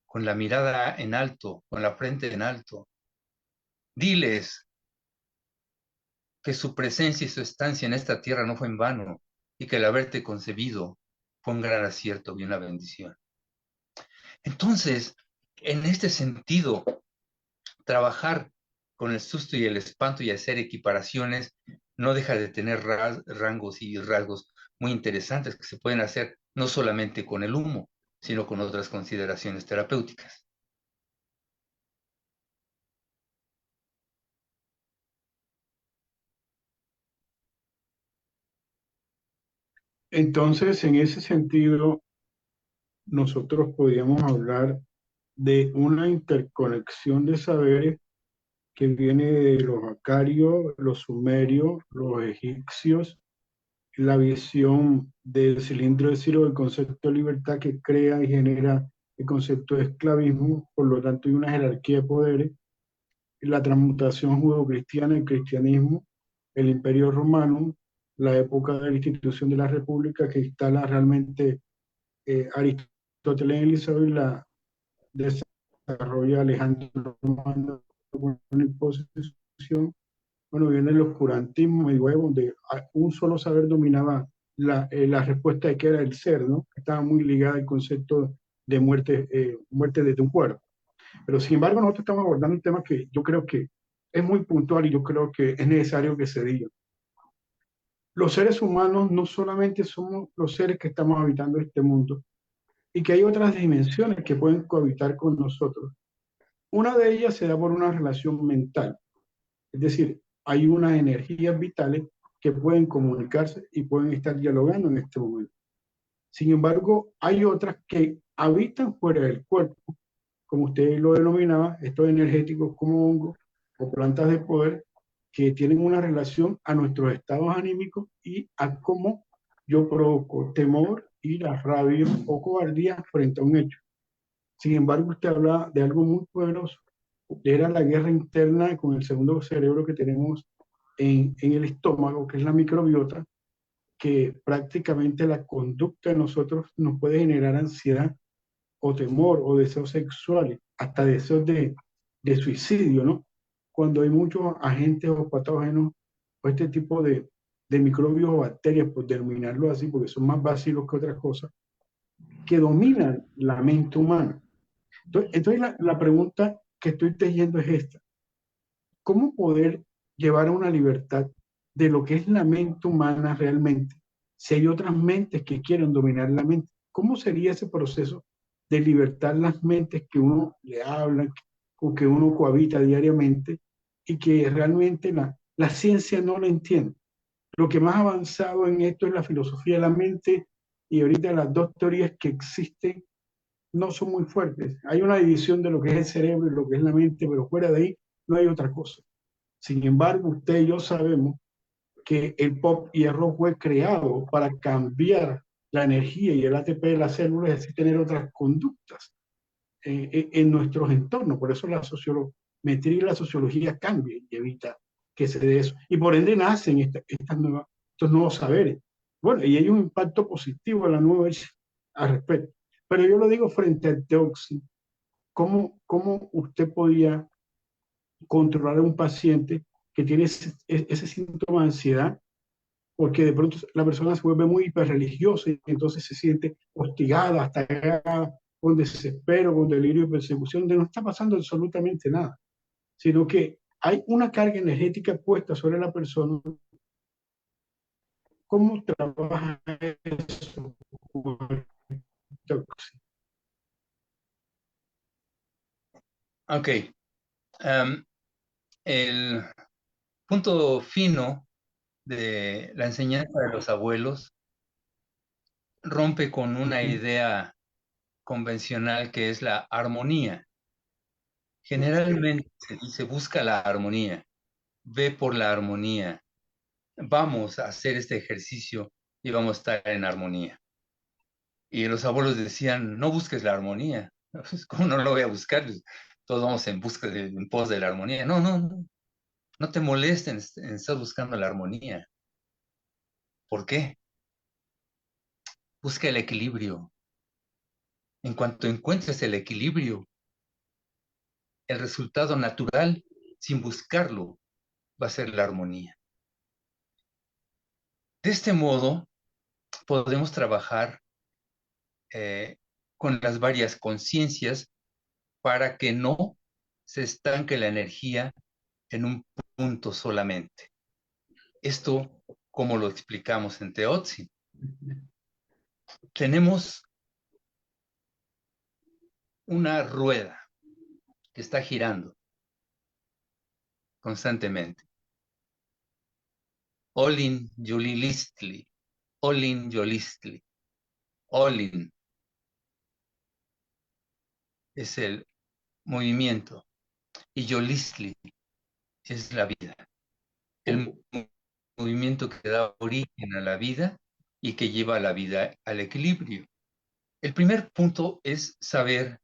con la mirada en alto, con la frente en alto. Diles que su presencia y su estancia en esta tierra no fue en vano y que el haberte concebido fue un gran acierto y una bendición. Entonces, en este sentido, trabajar con el susto y el espanto y hacer equiparaciones no deja de tener rangos y rasgos muy interesantes que se pueden hacer no solamente con el humo, sino con otras consideraciones terapéuticas. Entonces, en ese sentido, nosotros podríamos hablar de una interconexión de saberes que viene de los acarios, los sumerios, los egipcios, la visión del cilindro de Ciro, el concepto de libertad que crea y genera el concepto de esclavismo, por lo tanto hay una jerarquía de poderes, la transmutación judeocristiana, el cristianismo, el imperio romano, la época de la institución de la república que instala realmente Aristóteles en Elizabeth, la desarrolla Alejandro Magno con una imposición. Bueno, viene el oscurantismo medieval, donde un solo saber dominaba la respuesta de qué era el ser, ¿no? Estaba muy ligada al concepto de muerte, muerte desde un cuerpo. Pero sin embargo, nosotros estamos abordando un tema que yo creo que es muy puntual y yo creo que es necesario que se diga. Los seres humanos no solamente somos los seres que estamos habitando este mundo y que hay otras dimensiones que pueden cohabitar con nosotros. Una de ellas se da por una relación mental. Es decir, hay unas energías vitales que pueden comunicarse y pueden estar dialogando en este momento. Sin embargo, hay otras que habitan fuera del cuerpo, como usted lo denominaba, estos energéticos como hongos o plantas de poder que tienen una relación a nuestros estados anímicos y a cómo yo provoco temor, ira, rabia o cobardía frente a un hecho. Sin embargo, usted habla de algo muy poderoso, era la guerra interna con el segundo cerebro que tenemos en el estómago, que es la microbiota, que prácticamente la conducta de nosotros nos puede generar ansiedad o temor o deseos sexuales, hasta deseos de suicidio, ¿no? Cuando hay muchos agentes o patógenos o este tipo de microbios o bacterias, por denominarlo así, porque son más básicos que otras cosas, que dominan la mente humana. Entonces la pregunta que estoy teniendo es esta. ¿Cómo poder llevar a una libertad de lo que es la mente humana realmente? Si hay otras mentes que quieren dominar la mente, ¿cómo sería ese proceso de libertar las mentes que uno le habla o que uno cohabita diariamente y que realmente la ciencia no lo entiende? Lo que más avanzado en esto es la filosofía de la mente y ahorita las dos teorías que existen no son muy fuertes. Hay una división de lo que es el cerebro y lo que es la mente, pero fuera de ahí no hay otra cosa. Sin embargo, usted y yo sabemos que el pop hierro fue creado para cambiar la energía y el ATP de las células y así tener otras conductas en nuestros entornos. Por eso la sociometría y la sociología cambian y evita que se dé eso. Y por ende nacen estos nuevos saberes. Bueno, y hay un impacto positivo en la nueva al respecto. Pero yo lo digo frente al teoxi. ¿Cómo usted podía controlar a un paciente que tiene ese síntoma de ansiedad? Porque de pronto la persona se vuelve muy hiperreligiosa y entonces se siente hostigada, hasta acá, con desespero, con delirio y persecución, donde no está pasando absolutamente nada, sino que hay una carga energética puesta sobre la persona. ¿Cómo trabaja eso? Ok. El punto fino de la enseñanza de los abuelos rompe con una idea convencional que es la armonía. Generalmente se dice busca la armonía. ve por la armonía. Vamos a hacer este ejercicio y vamos a estar en armonía. Y los abuelos decían, no busques la armonía. ¿Cómo no lo voy a buscar? Todos vamos en busca en pos de la armonía. No, no, no. No te molesten en estar buscando la armonía. ¿Por qué? Busca el equilibrio. En cuanto encuentres el equilibrio, el resultado natural, sin buscarlo, va a ser la armonía. De este modo, podemos trabajar con las varias conciencias para que no se estanque la energía en un punto solamente. Esto, como lo explicamos en Teotzi, tenemos una rueda que está girando constantemente. Olin Yolilistli, Olin Yolistli, Olin es el movimiento y Yolistli es la vida. El movimiento que da origen a la vida y que lleva a la vida al equilibrio. El primer punto es saber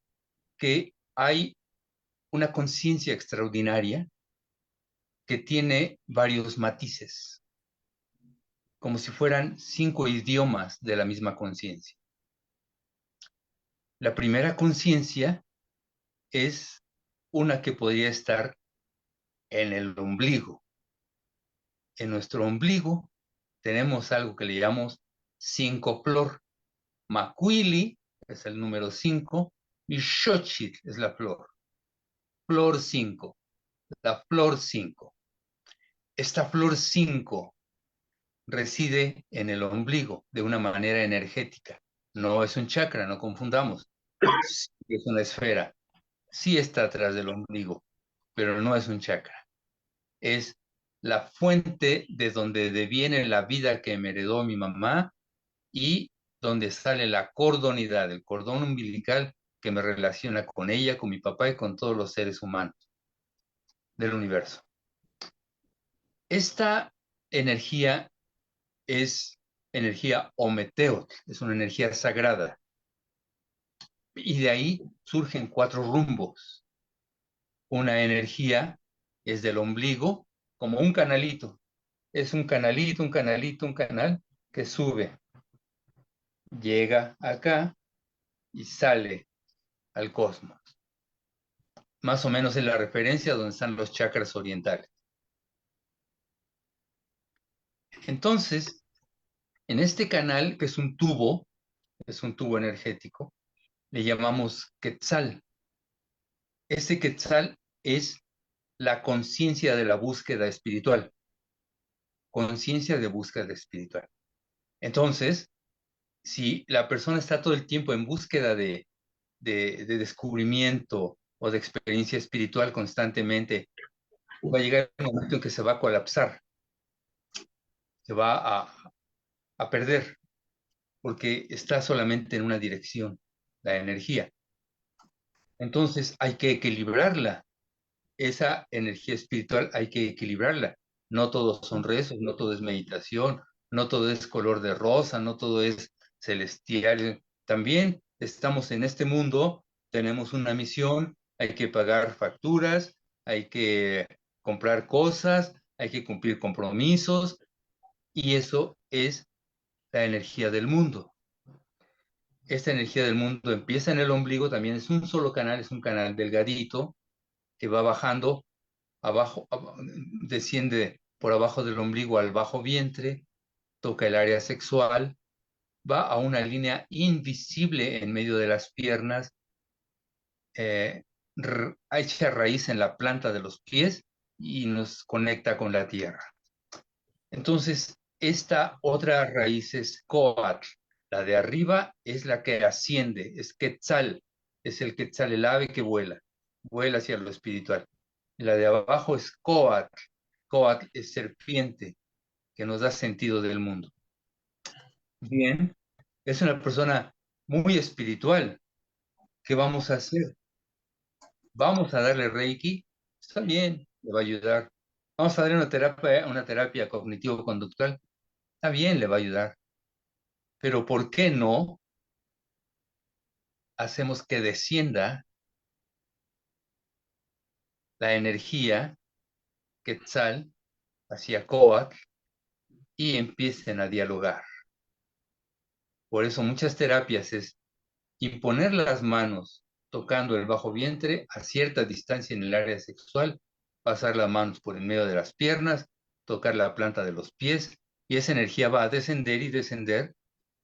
que hay una conciencia extraordinaria que tiene varios matices, como si fueran 5 idiomas de la misma conciencia. La primera conciencia es una que podría estar en el ombligo. En nuestro ombligo tenemos algo que le llamamos 5 flor. Macuili es el número 5 y Xochitl es la flor. Flor 5, la flor 5. Esta flor 5 reside en el ombligo de una manera energética. No es un chakra, no confundamos. Sí es una esfera. Sí está atrás del ombligo, pero no es un chakra. Es la fuente de donde deviene la vida que me heredó mi mamá y donde sale la cordonidad, el cordón umbilical que me relaciona con ella, con mi papá y con todos los seres humanos del universo. Esta energía es energía Ometeotl, es una energía sagrada. Y de ahí surgen 4 rumbos. Una energía es del ombligo, como un canalito. Es un canalito, un canalito, un canal que sube, llega acá y sale al cosmos. Más o menos es la referencia donde están los chakras orientales. Entonces, en este canal, que es un tubo energético, le llamamos Quetzal. Ese Quetzal es la conciencia de la búsqueda espiritual. Conciencia de búsqueda espiritual. Entonces, si la persona está todo el tiempo en búsqueda de descubrimiento o de experiencia espiritual constantemente, va a llegar un momento en que se va a colapsar, se va a perder, porque está solamente en una dirección, la energía. Entonces hay que equilibrarla. Esa energía espiritual hay que equilibrarla. No todos son rezos, no todo es meditación, no todo es color de rosa, no todo es celestial. También estamos en este mundo, tenemos una misión, hay que pagar facturas, hay que comprar cosas, hay que cumplir compromisos, y eso es la energía del mundo. Esta energía del mundo empieza en el ombligo, también es un solo canal, es un canal delgadito que va bajando abajo, desciende por abajo del ombligo al bajo vientre, toca el área sexual, va a una línea invisible en medio de las piernas, echa raíz en la planta de los pies y nos conecta con la tierra. Entonces, esta otra raíz es Coatl. La de arriba es la que asciende, es Quetzal, es el Quetzal, el ave que vuela hacia lo espiritual. La de abajo es Coatl. Coatl es serpiente, que nos da sentido del mundo. Bien, es una persona muy espiritual. ¿Qué vamos a hacer? Vamos a darle Reiki. Está bien, le va a ayudar. Vamos a darle una terapia cognitivo-conductual. Está bien, le va a ayudar. Pero ¿por qué no hacemos que descienda la energía Quetzal hacia Coatl y empiecen a dialogar? Por eso muchas terapias es imponer las manos tocando el bajo vientre a cierta distancia en el área sexual, pasar las manos por en medio de las piernas, tocar la planta de los pies, y esa energía va a descender y descender,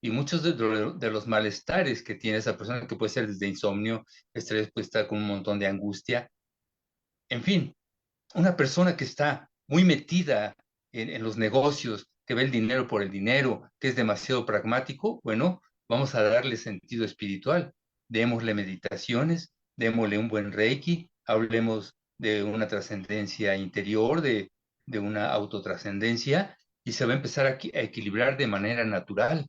y muchos de los malestares que tiene esa persona, que puede ser desde insomnio, estrés, puede estar con un montón de angustia, en fin, una persona que está muy metida en los negocios, que ve el dinero por el dinero, que es demasiado pragmático, bueno, vamos a darle sentido espiritual. Démosle meditaciones, démosle un buen reiki, hablemos de una trascendencia interior, de una autotrascendencia, y se va a empezar a equilibrar de manera natural.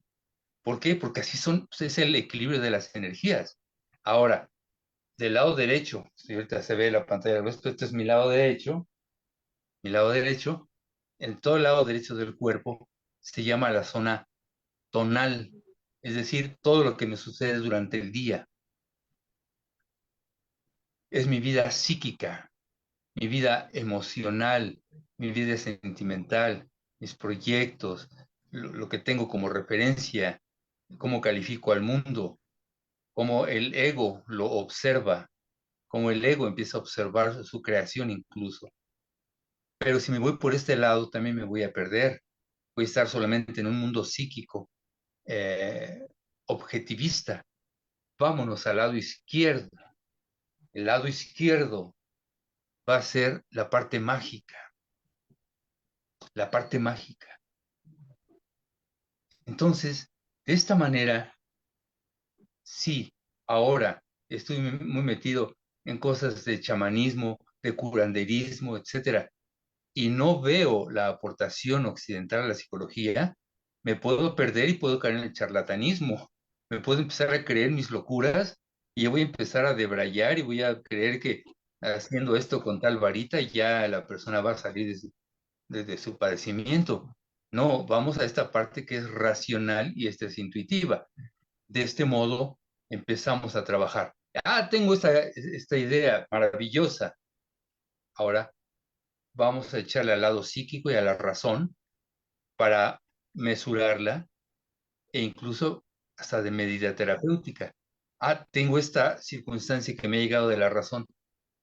¿Por qué? Porque así son, pues, es el equilibrio de las energías. Ahora, del lado derecho, si ahorita se ve la pantalla, este es mi lado derecho, en todo el lado derecho del cuerpo, se llama la zona tonal, es decir, todo lo que me sucede durante el día. Es mi vida psíquica, mi vida emocional, mi vida sentimental, mis proyectos, lo que tengo como referencia, cómo califico al mundo, cómo el ego lo observa, cómo el ego empieza a observar su creación incluso. Pero si me voy por este lado, también me voy a perder. Voy a estar solamente en un mundo psíquico, eh, objetivista. Vámonos al lado izquierdo. El lado izquierdo va a ser la parte mágica, la parte mágica. Entonces, de esta manera, sí, ahora estoy muy metido en cosas de chamanismo, de curanderismo, etcétera, y no veo la aportación occidental a la psicología, me puedo perder y puedo caer en el charlatanismo. Me puedo empezar a creer mis locuras y yo voy a empezar a debrayar y voy a creer que haciendo esto con tal varita ya la persona va a salir de su padecimiento. No, vamos a esta parte que es racional y esta es intuitiva. De este modo empezamos a trabajar. Ah, tengo esta idea maravillosa. Ahora vamos a echarle al lado psíquico y a la razón para mesurarla e incluso hasta de medida terapéutica. Ah, tengo esta circunstancia que me ha llegado de la razón.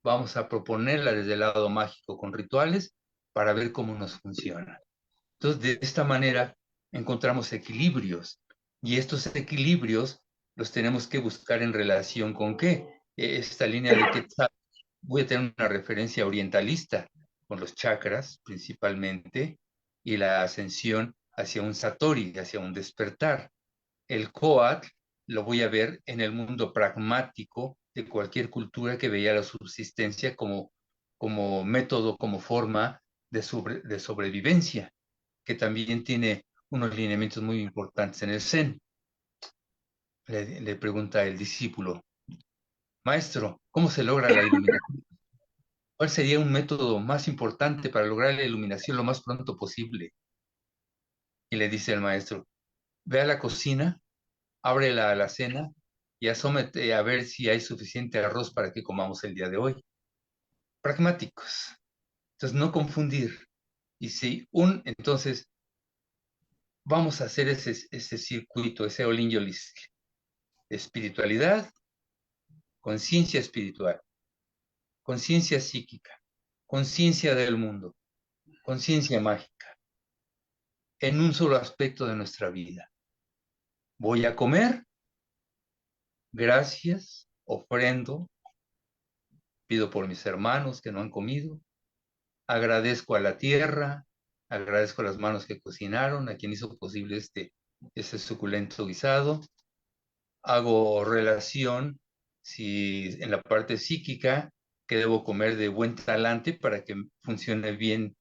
Vamos a proponerla desde el lado mágico con rituales para ver cómo nos funciona. Entonces, de esta manera encontramos equilibrios y estos equilibrios los tenemos que buscar en relación con qué. Esta línea de que voy a tener una referencia orientalista con los chakras principalmente y la ascensión hacia un satori, hacia un despertar. El Coatl lo voy a ver en el mundo pragmático de cualquier cultura que veía la subsistencia como método, como forma de sobrevivencia, que también tiene unos lineamientos muy importantes en el Zen. Le pregunta el discípulo, maestro, ¿cómo se logra la iluminación? ¿Cuál sería un método más importante para lograr la iluminación lo más pronto posible? Y le dice el maestro, ve a la cocina, abre la alacena y asómete a ver si hay suficiente arroz para que comamos el día de hoy. Pragmáticos. Entonces, no confundir. Y si entonces, vamos a hacer ese circuito, ese Olinjolis. Espiritualidad, conciencia espiritual, conciencia psíquica, conciencia del mundo, conciencia mágica, en un solo aspecto de nuestra vida. Voy a comer, gracias, ofrendo, pido por mis hermanos que no han comido, agradezco a la tierra, agradezco a las manos que cocinaron, a quien hizo posible este suculento guisado, hago relación, si en la parte psíquica, que debo comer de buen talante para que funcione bien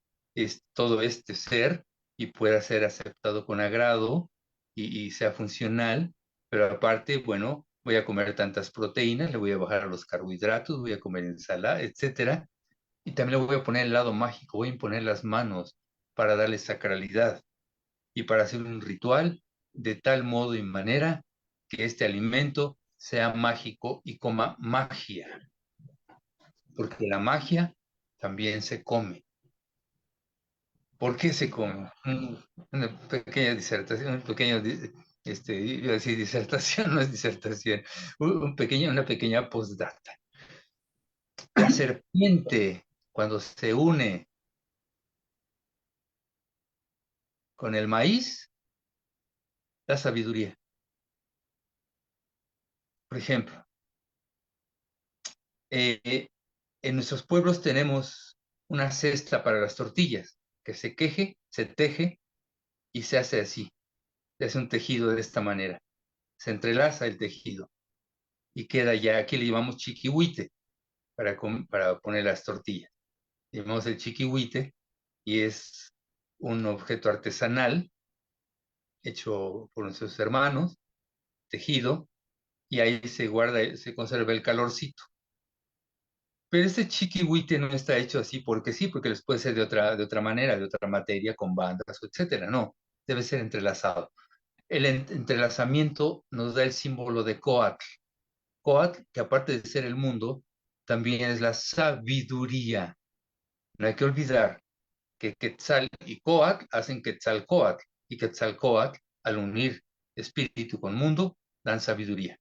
todo este ser y pueda ser aceptado con agrado y sea funcional, pero aparte, bueno, voy a comer tantas proteínas, le voy a bajar a los carbohidratos, voy a comer ensalada, etcétera, Y también le voy a poner el lado mágico, voy a imponer las manos para darle sacralidad y para hacer un ritual de tal modo y manera que este alimento sea mágico y coma magia, porque la magia también se come. ¿Por qué se come? Una pequeña disertación, iba a decir disertación, no es disertación, una pequeña postdata. La serpiente, cuando se une con el maíz, da sabiduría. Por ejemplo, en nuestros pueblos tenemos una cesta para las tortillas, que se teje y se hace así. Se hace un tejido de esta manera. Se entrelaza el tejido y queda ya, aquí le llamamos chiquihuite para poner las tortillas. Le llamamos el chiquihuite y es un objeto artesanal hecho por nuestros hermanos, tejido, y ahí se guarda, se conserva el calorcito. Pero este chiquihuite no está hecho así porque sí, porque les puede ser de otra manera, de otra materia, con bandas, etcétera. No, debe ser entrelazado. El entrelazamiento nos da el símbolo de Coatl. Coatl, que aparte de ser el mundo, también es la sabiduría. No hay que olvidar que Quetzal y Coatl hacen Quetzalcóatl, y Quetzalcóatl, al unir espíritu con mundo, dan sabiduría.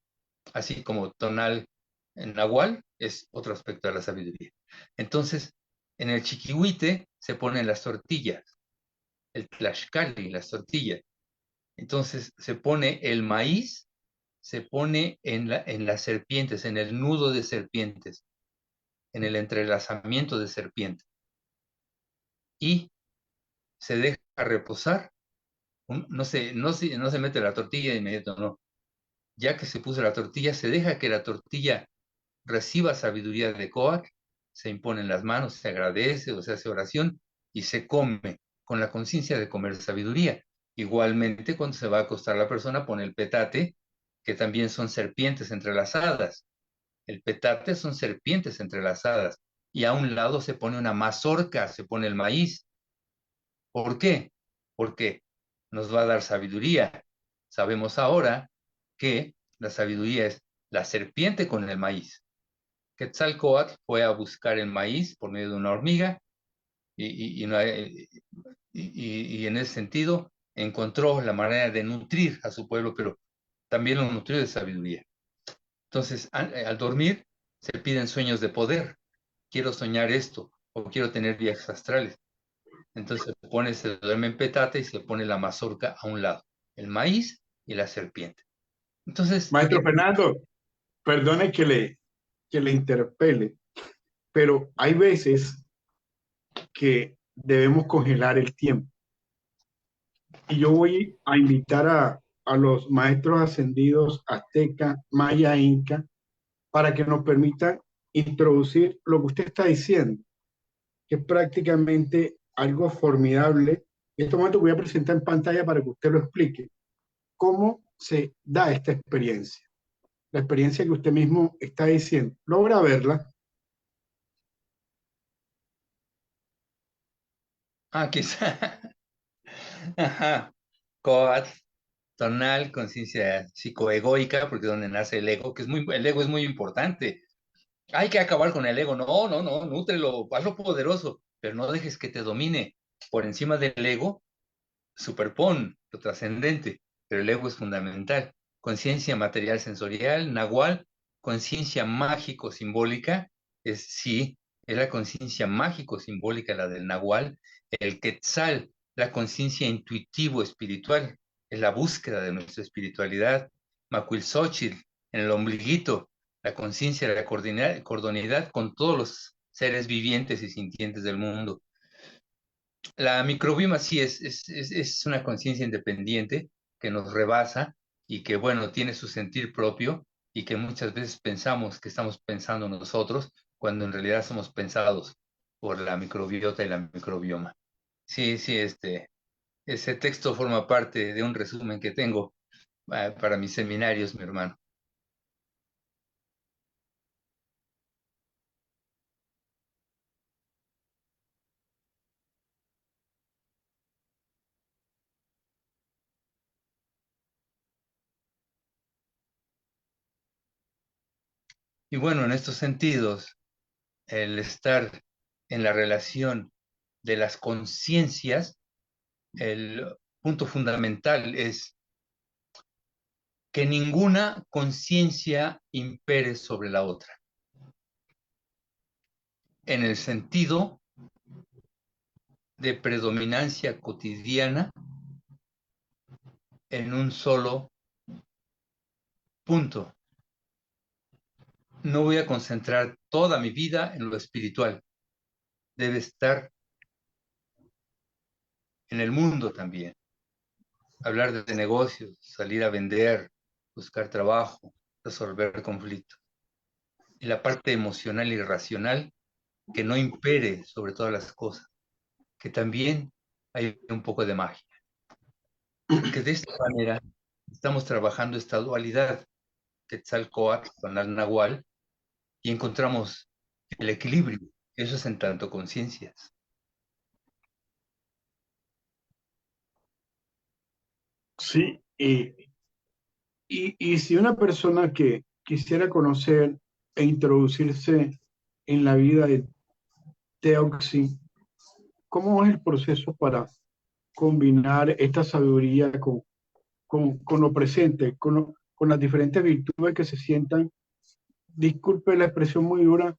Así como tonal en Nahual es otro aspecto de la sabiduría. Entonces, en el chiquihuite se ponen las tortillas, el tlaxcali, las tortillas. Entonces, se pone el maíz, se pone en las serpientes, en el nudo de serpientes, en el entrelazamiento de serpientes. Y se deja reposar. No se mete la tortilla de inmediato, no. Ya que se puso la tortilla, se deja que la tortilla reciba sabiduría de Coatl, se imponen las manos, se agradece o se hace oración y se come con la conciencia de comer sabiduría. Igualmente, cuando se va a acostar la persona, pone el petate, que también son serpientes entrelazadas. El petate son serpientes entrelazadas. Y a un lado se pone una mazorca, se pone el maíz. ¿Por qué? Porque nos va a dar sabiduría. Sabemos ahora que la sabiduría es la serpiente con el maíz. Quetzalcóatl fue a buscar el maíz por medio de una hormiga y en ese sentido encontró la manera de nutrir a su pueblo, pero también lo nutrió de sabiduría. Entonces, al dormir, se piden sueños de poder. Quiero soñar esto o quiero tener viajes astrales. Entonces se duerme en petate y se pone la mazorca a un lado, el maíz y la serpiente. Entonces, Maestro Fernando, perdone que le interpele, pero hay veces que debemos congelar el tiempo. Y yo voy a invitar a los maestros ascendidos azteca, maya, inca, para que nos permitan introducir lo que usted está diciendo, que es prácticamente algo formidable. En este momento voy a presentar en pantalla para que usted lo explique, cómo se da esta experiencia, la experiencia que usted mismo está diciendo. ¿Logra verla? quizá, ajá, Coatl, tonal, conciencia psicoegoica, porque es donde nace el ego, el ego es muy importante. Hay que acabar con el ego. No, no, no, nútrelo, hazlo poderoso, pero no dejes que te domine. Por encima del ego, superpon lo trascendente, pero el ego es fundamental. Conciencia material sensorial, nahual, conciencia mágico-simbólica, sí, es la conciencia mágico-simbólica la del nahual, el quetzal, la conciencia intuitivo-espiritual, es la búsqueda de nuestra espiritualidad, Macuilxóchitl, en el ombliguito, la conciencia de la cordonidad con todos los seres vivientes y sintientes del mundo. La microbioma sí es una conciencia independiente que nos rebasa y que, bueno, tiene su sentir propio y que muchas veces pensamos que estamos pensando nosotros cuando en realidad somos pensados por la microbiota y la microbioma. Sí, sí, ese texto forma parte de un resumen que tengo para mis seminarios, mi hermano. Y bueno, en estos sentidos, el estar en la relación de las conciencias, el punto fundamental es que ninguna conciencia impere sobre la otra, en el sentido de predominancia cotidiana en un solo punto. No voy a concentrar toda mi vida en lo espiritual. Debe estar en el mundo también. Hablar de negocios, salir a vender, buscar trabajo, resolver conflictos. Y la parte emocional y racional que no impere sobre todas las cosas, que también hay un poco de magia. Porque de esta manera estamos trabajando esta dualidad, Quetzalcóatl con el Nahual, y encontramos el equilibrio. Eso es en tanto conciencias. Sí, y si una persona que quisiera conocer e introducirse en la vida de Teoxi, ¿cómo es el proceso para combinar esta sabiduría con lo presente, con las diferentes virtudes que se sientan, disculpe la expresión muy dura,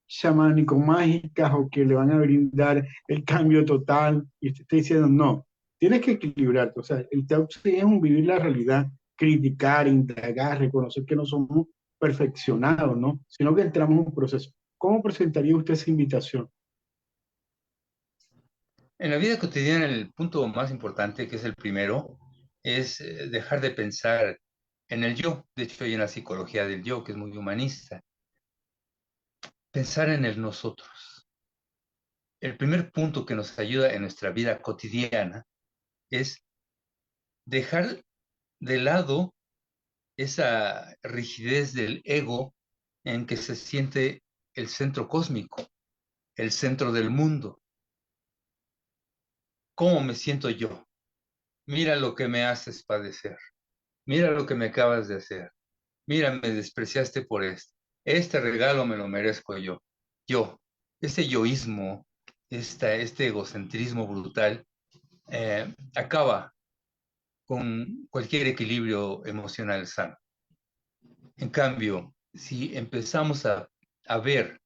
chamánico-mágicas o que le van a brindar el cambio total? Y usted está diciendo, no, tienes que equilibrarte. O sea, el Teoxi es un vivir la realidad, criticar, indagar, reconocer que no somos perfeccionados, ¿no? Sino que entramos en un proceso. ¿Cómo presentaría usted esa invitación? En la vida cotidiana, el punto más importante, que es el primero, es dejar de pensar en el yo. De hecho, hay una psicología del yo que es muy humanista. Pensar en el nosotros. El primer punto que nos ayuda en nuestra vida cotidiana es dejar de lado esa rigidez del ego en que se siente el centro cósmico, el centro del mundo. ¿Cómo me siento yo? Mira lo que me haces padecer. Mira lo que me acabas de hacer. Mira, me despreciaste por esto. Este regalo me lo merezco yo. Yo. Ese yoísmo, este egocentrismo brutal, acaba con cualquier equilibrio emocional sano. En cambio, si empezamos a ver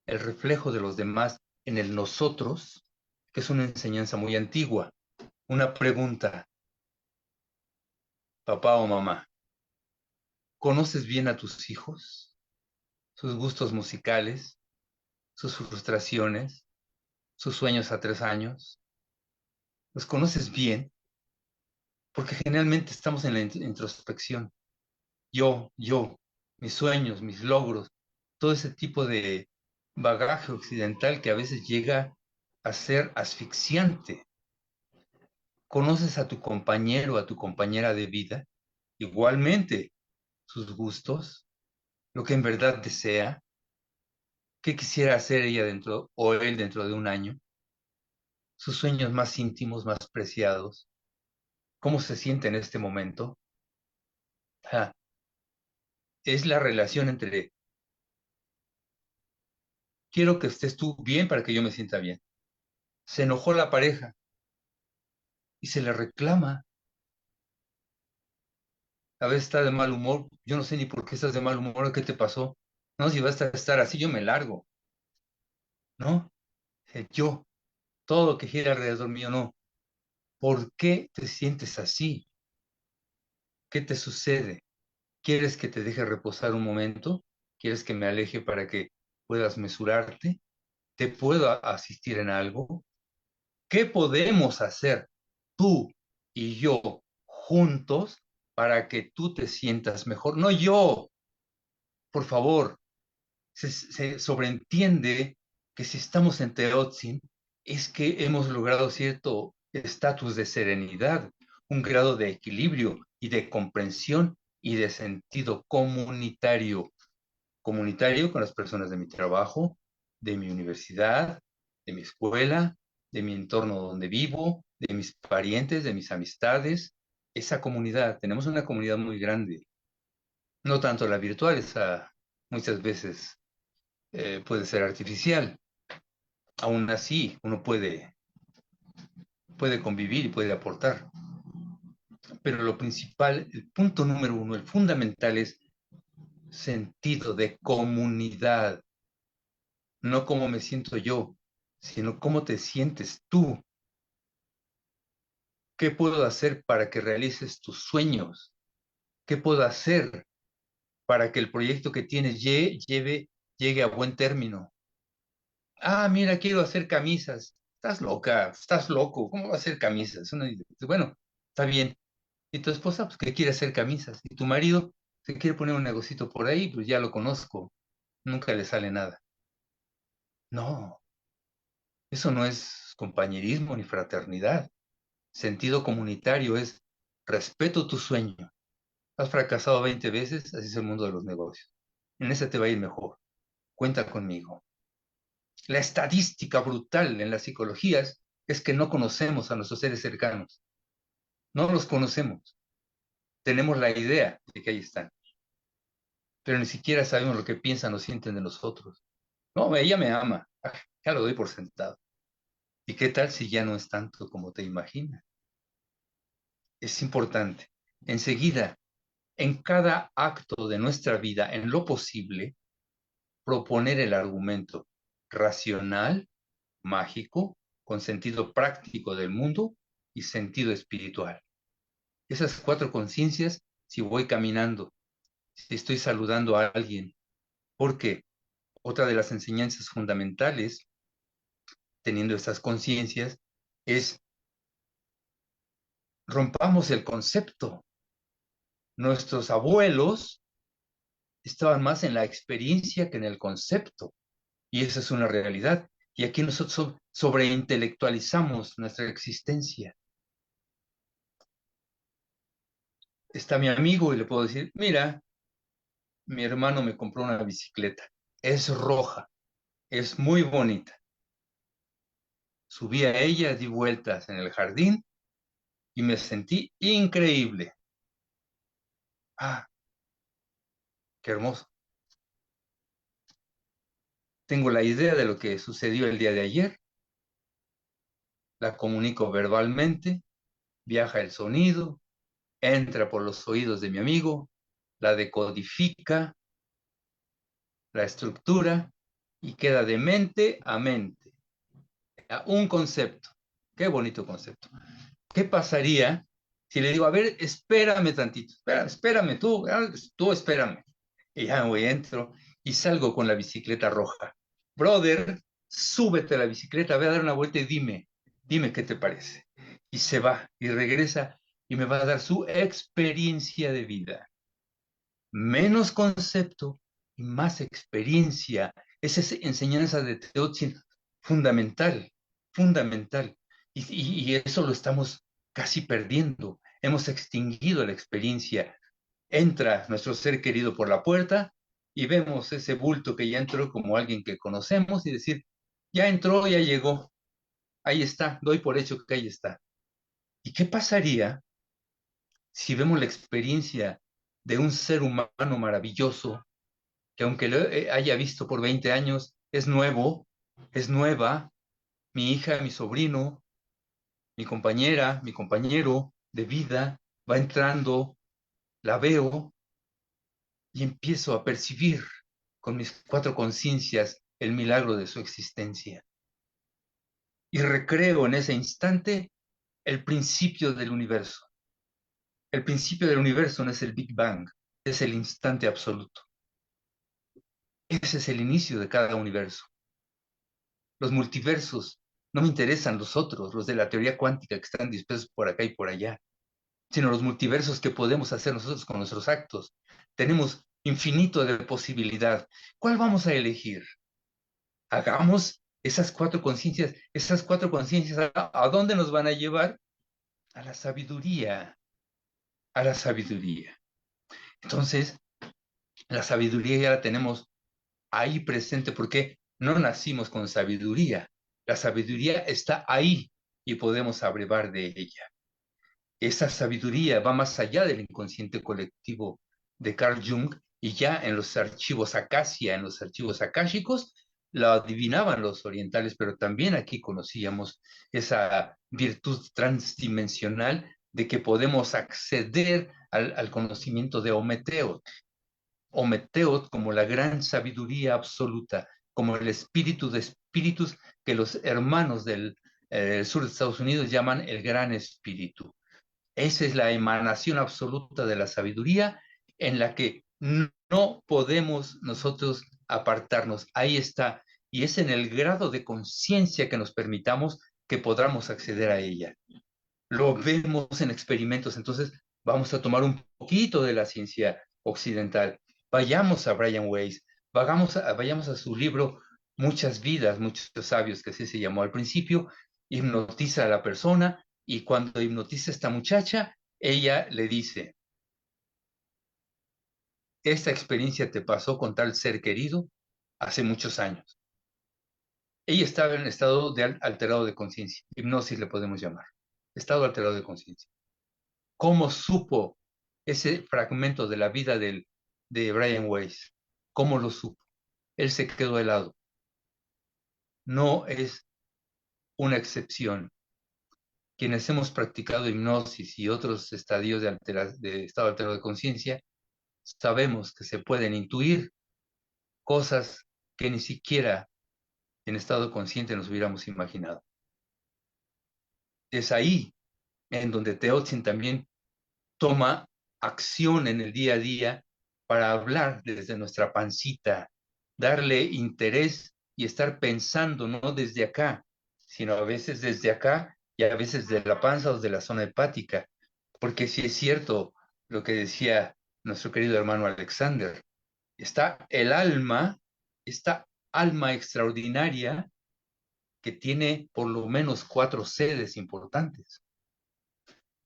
el reflejo de los demás en el nosotros, que es una enseñanza muy antigua, una pregunta, papá o mamá, ¿conoces bien a tus hijos? Sus gustos musicales, sus frustraciones, sus sueños a 3 años. ¿Los conoces bien? Porque generalmente estamos en la introspección. Yo, mis sueños, mis logros, todo ese tipo de bagaje occidental que a veces llega a ser asfixiante. ¿Conoces a tu compañero, a tu compañera de vida? Igualmente, sus gustos, lo que en verdad desea, qué quisiera hacer ella dentro o él dentro de un año, sus sueños más íntimos, más preciados, cómo se siente en este momento. Ah, es la relación entre quiero que estés tú bien para que yo me sienta bien. Se enojó la pareja y se le reclama. A veces está de mal humor. Yo no sé ni por qué estás de mal humor, ¿qué te pasó? No, si vas a estar así, yo me largo, ¿no? Yo, todo lo que gira alrededor mío, no. ¿Por qué te sientes así? ¿Qué te sucede? ¿Quieres que te deje reposar un momento? ¿Quieres que me aleje para que puedas mesurarte? ¿Te puedo asistir en algo? ¿Qué podemos hacer tú y yo juntos para que tú te sientas mejor? No yo, por favor. Se sobreentiende que si estamos en Teotzin es que hemos logrado cierto estatus de serenidad, un grado de equilibrio y de comprensión y de sentido comunitario. Comunitario con las personas de mi trabajo, de mi universidad, de mi escuela, de mi entorno donde vivo, de mis parientes, de mis amistades. Esa comunidad, tenemos una comunidad muy grande, no tanto la virtual, esa muchas veces puede ser artificial. Aún así, uno puede convivir y puede aportar. Pero lo principal, el punto número uno, el fundamental es sentido de comunidad. No cómo me siento yo, sino cómo te sientes tú. ¿Qué puedo hacer para que realices tus sueños? ¿Qué puedo hacer para que el proyecto que tienes llegue a buen término? Ah, mira, quiero hacer camisas. Estás loca, estás loco. ¿Cómo va a hacer camisas? Uno dice, bueno, está bien. ¿Y tu esposa, pues, que quiere hacer camisas? ¿Y tu marido se quiere poner un negocito por ahí? Pues ya lo conozco. Nunca le sale nada. No, eso no es compañerismo ni fraternidad. Sentido comunitario es respeto tu sueño. Has fracasado 20 veces, así es el mundo de los negocios. En ese te va a ir mejor. Cuenta conmigo. La estadística brutal en las psicologías es que no conocemos a nuestros seres cercanos. No los conocemos. Tenemos la idea de que ahí están, pero ni siquiera sabemos lo que piensan o sienten de nosotros. No, ella me ama. Ah, ya lo doy por sentado. ¿Y qué tal si ya no es tanto como te imaginas? Es importante. Enseguida, en cada acto de nuestra vida, en lo posible, proponer el argumento racional, mágico, con sentido práctico del mundo y sentido espiritual. Esas cuatro conciencias, si voy caminando, si estoy saludando a alguien, porque otra de las enseñanzas fundamentales, teniendo estas conciencias, es rompamos el concepto. Nuestros abuelos estaban más en la experiencia que en el concepto, y esa es una realidad. Y aquí nosotros sobreintelectualizamos nuestra existencia. Está mi amigo y le puedo decir, mira, mi hermano me compró una bicicleta, es roja, es muy bonita. Subí a ella, di vueltas en el jardín y me sentí increíble. Ah, qué hermoso. Tengo la idea de lo que sucedió el día de ayer, la comunico verbalmente, viaja el sonido, entra por los oídos de mi amigo, la decodifica, la estructura y queda de mente a mente. Un concepto. Qué bonito concepto. ¿Qué pasaría si le digo, a ver, espérame tantito, espérame tú espérame? Y ya voy, entro y salgo con la bicicleta roja. Brother, súbete a la bicicleta, ve a dar una vuelta y dime qué te parece. Y se va y regresa y me va a dar su experiencia de vida. Menos concepto y más experiencia. Esa es enseñanza de Teotzin fundamental, fundamental. Y eso lo estamos casi perdiendo. Hemos extinguido la experiencia. Entra nuestro ser querido por la puerta y vemos ese bulto que ya entró como alguien que conocemos y decir, ya entró, ya llegó, ahí está, doy por hecho que ahí está. ¿Y qué pasaría si vemos la experiencia de un ser humano maravilloso que aunque lo haya visto por 20 años, es nuevo, es nueva, mi hija, mi sobrino, mi compañera, mi compañero de vida, va entrando, la veo y empiezo a percibir con mis cuatro conciencias el milagro de su existencia. Y recreo en ese instante el principio del universo. El principio del universo no es el Big Bang, es el instante absoluto. Ese es el inicio de cada universo. Los multiversos no me interesan los otros, los de la teoría cuántica que están dispersos por acá y por allá, sino los multiversos que podemos hacer nosotros con nuestros actos. Tenemos infinito de posibilidad. ¿Cuál vamos a elegir? Hagamos esas cuatro conciencias, ¿a dónde nos van a llevar? A la sabiduría, a la sabiduría. Entonces, la sabiduría ya la tenemos ahí presente porque no nacimos con sabiduría. La sabiduría está ahí y podemos abrevar de ella. Esa sabiduría va más allá del inconsciente colectivo de Carl Jung Y ya en los archivos acacia, en los archivos akáshicos, lo adivinaban los orientales, pero también aquí conocíamos esa virtud transdimensional de que podemos acceder al conocimiento de Ometeot. Ometeot como la gran sabiduría absoluta, como el espíritu de espíritus que los hermanos del sur de Estados Unidos llaman el gran espíritu. Esa es la emanación absoluta de la sabiduría en la que no podemos nosotros apartarnos. Ahí está. Y es en el grado de conciencia que nos permitamos que podamos acceder a ella. Lo vemos en experimentos. Entonces, vamos a tomar un poquito de la ciencia occidental. Vayamos a Brian Weiss, vayamos a su libro Muchas vidas, muchos sabios, que así se llamó al principio. Hipnotiza a la persona y cuando hipnotiza a esta muchacha, ella le dice, esta experiencia te pasó con tal ser querido hace muchos años. Ella estaba en estado de alterado de conciencia, hipnosis le podemos llamar, estado alterado de conciencia. ¿Cómo supo ese fragmento de la vida de Brian Weiss? ¿Cómo lo supo? Él se quedó helado. No es una excepción. Quienes hemos practicado hipnosis y otros estadios de estado alterado de conciencia, sabemos que se pueden intuir cosas que ni siquiera en estado consciente nos hubiéramos imaginado. Es ahí en donde Teotzin también toma acción en el día a día para hablar desde nuestra pancita, darle interés y estar pensando no desde acá, sino a veces desde acá y a veces de la panza o de la zona hepática. Porque si es cierto lo que decía nuestro querido hermano Alexander, está el alma, esta alma extraordinaria que tiene por lo menos 4 sedes importantes,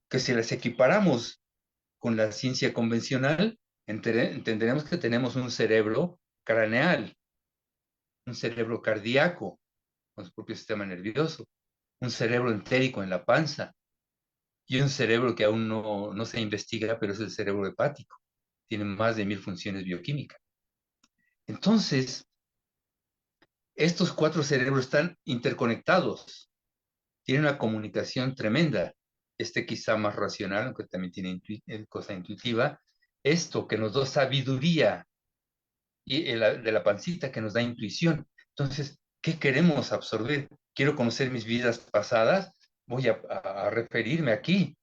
que si las equiparamos con la ciencia convencional, entenderemos que tenemos un cerebro craneal, un cerebro cardíaco, con su propio sistema nervioso, un cerebro entérico en la panza y un cerebro que aún no se investiga, pero es el cerebro hepático. Tiene más de 1000 funciones bioquímicas. Entonces, estos 4 cerebros están interconectados, tienen una comunicación tremenda. Este quizá más racional, aunque también tiene cosa intuitiva, esto que nos da sabiduría y de la pancita que nos da intuición. Entonces, ¿qué queremos absorber? Quiero conocer mis vidas pasadas, voy a referirme aquí.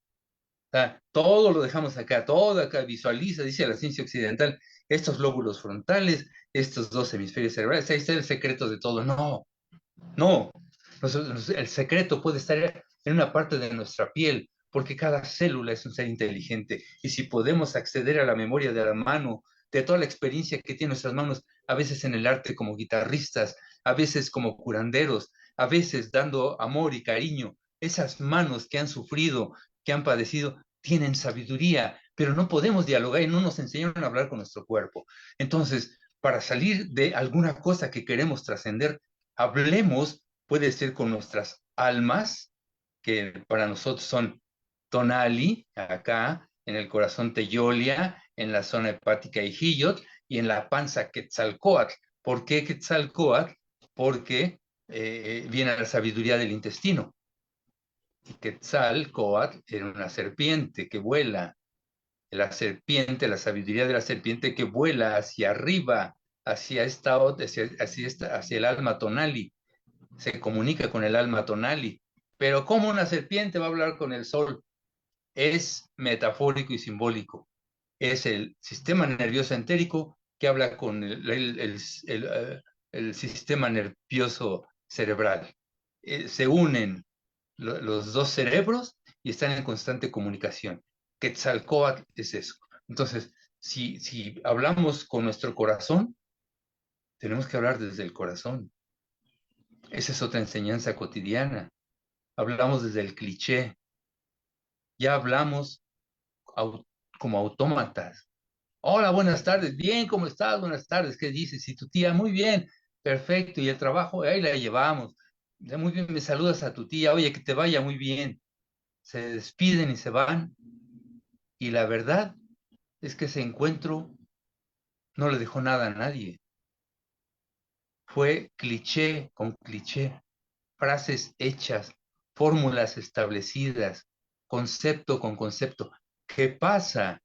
O sea, todo lo dejamos acá, todo acá visualiza, dice la ciencia occidental, estos lóbulos frontales, estos 2 hemisferios cerebrales, ahí está el secreto de todo. No, no, el secreto puede estar en una parte de nuestra piel, porque cada célula es un ser inteligente. Y si podemos acceder a la memoria de la mano, de toda la experiencia que tienen nuestras manos, a veces en el arte como guitarristas, a veces como curanderos, a veces dando amor y cariño, esas manos que han sufrido, que han padecido, tienen sabiduría, pero no podemos dialogar y no nos enseñaron a hablar con nuestro cuerpo. Entonces, para salir de alguna cosa que queremos trascender, hablemos, puede ser con nuestras almas, que para nosotros son tonali, acá, en el corazón teyolia, en la zona hepática hijiyot, y en la panza quetzalcóatl. ¿Por qué quetzalcóatl? Porque viene la sabiduría del intestino. Y quetzalcóatl era una serpiente que vuela. La serpiente, la sabiduría de la serpiente que vuela hacia arriba, hacia hacia el alma tonali, se comunica con el alma tonali. Pero ¿cómo una serpiente va a hablar con el sol? Es metafórico y simbólico. Es el sistema nervioso entérico que habla con el sistema nervioso cerebral. Se unen los 2 cerebros y están en constante comunicación. Quetzalcóatl es eso. Entonces, si hablamos con nuestro corazón, tenemos que hablar desde el corazón. Esa es otra enseñanza cotidiana. Hablamos desde el cliché. Ya hablamos como autómatas. Hola, buenas tardes. Bien, ¿cómo estás? Buenas tardes. ¿Qué dices? ¿Y tu tía? Muy bien. Perfecto. ¿Y el trabajo? Ahí la llevamos. Muy bien, me saludas a tu tía. Oye, que te vaya muy bien. Se despiden y se van. Y la verdad es que ese encuentro no le dejó nada a nadie. Fue cliché con cliché, frases hechas, fórmulas establecidas, concepto con concepto. ¿Qué pasa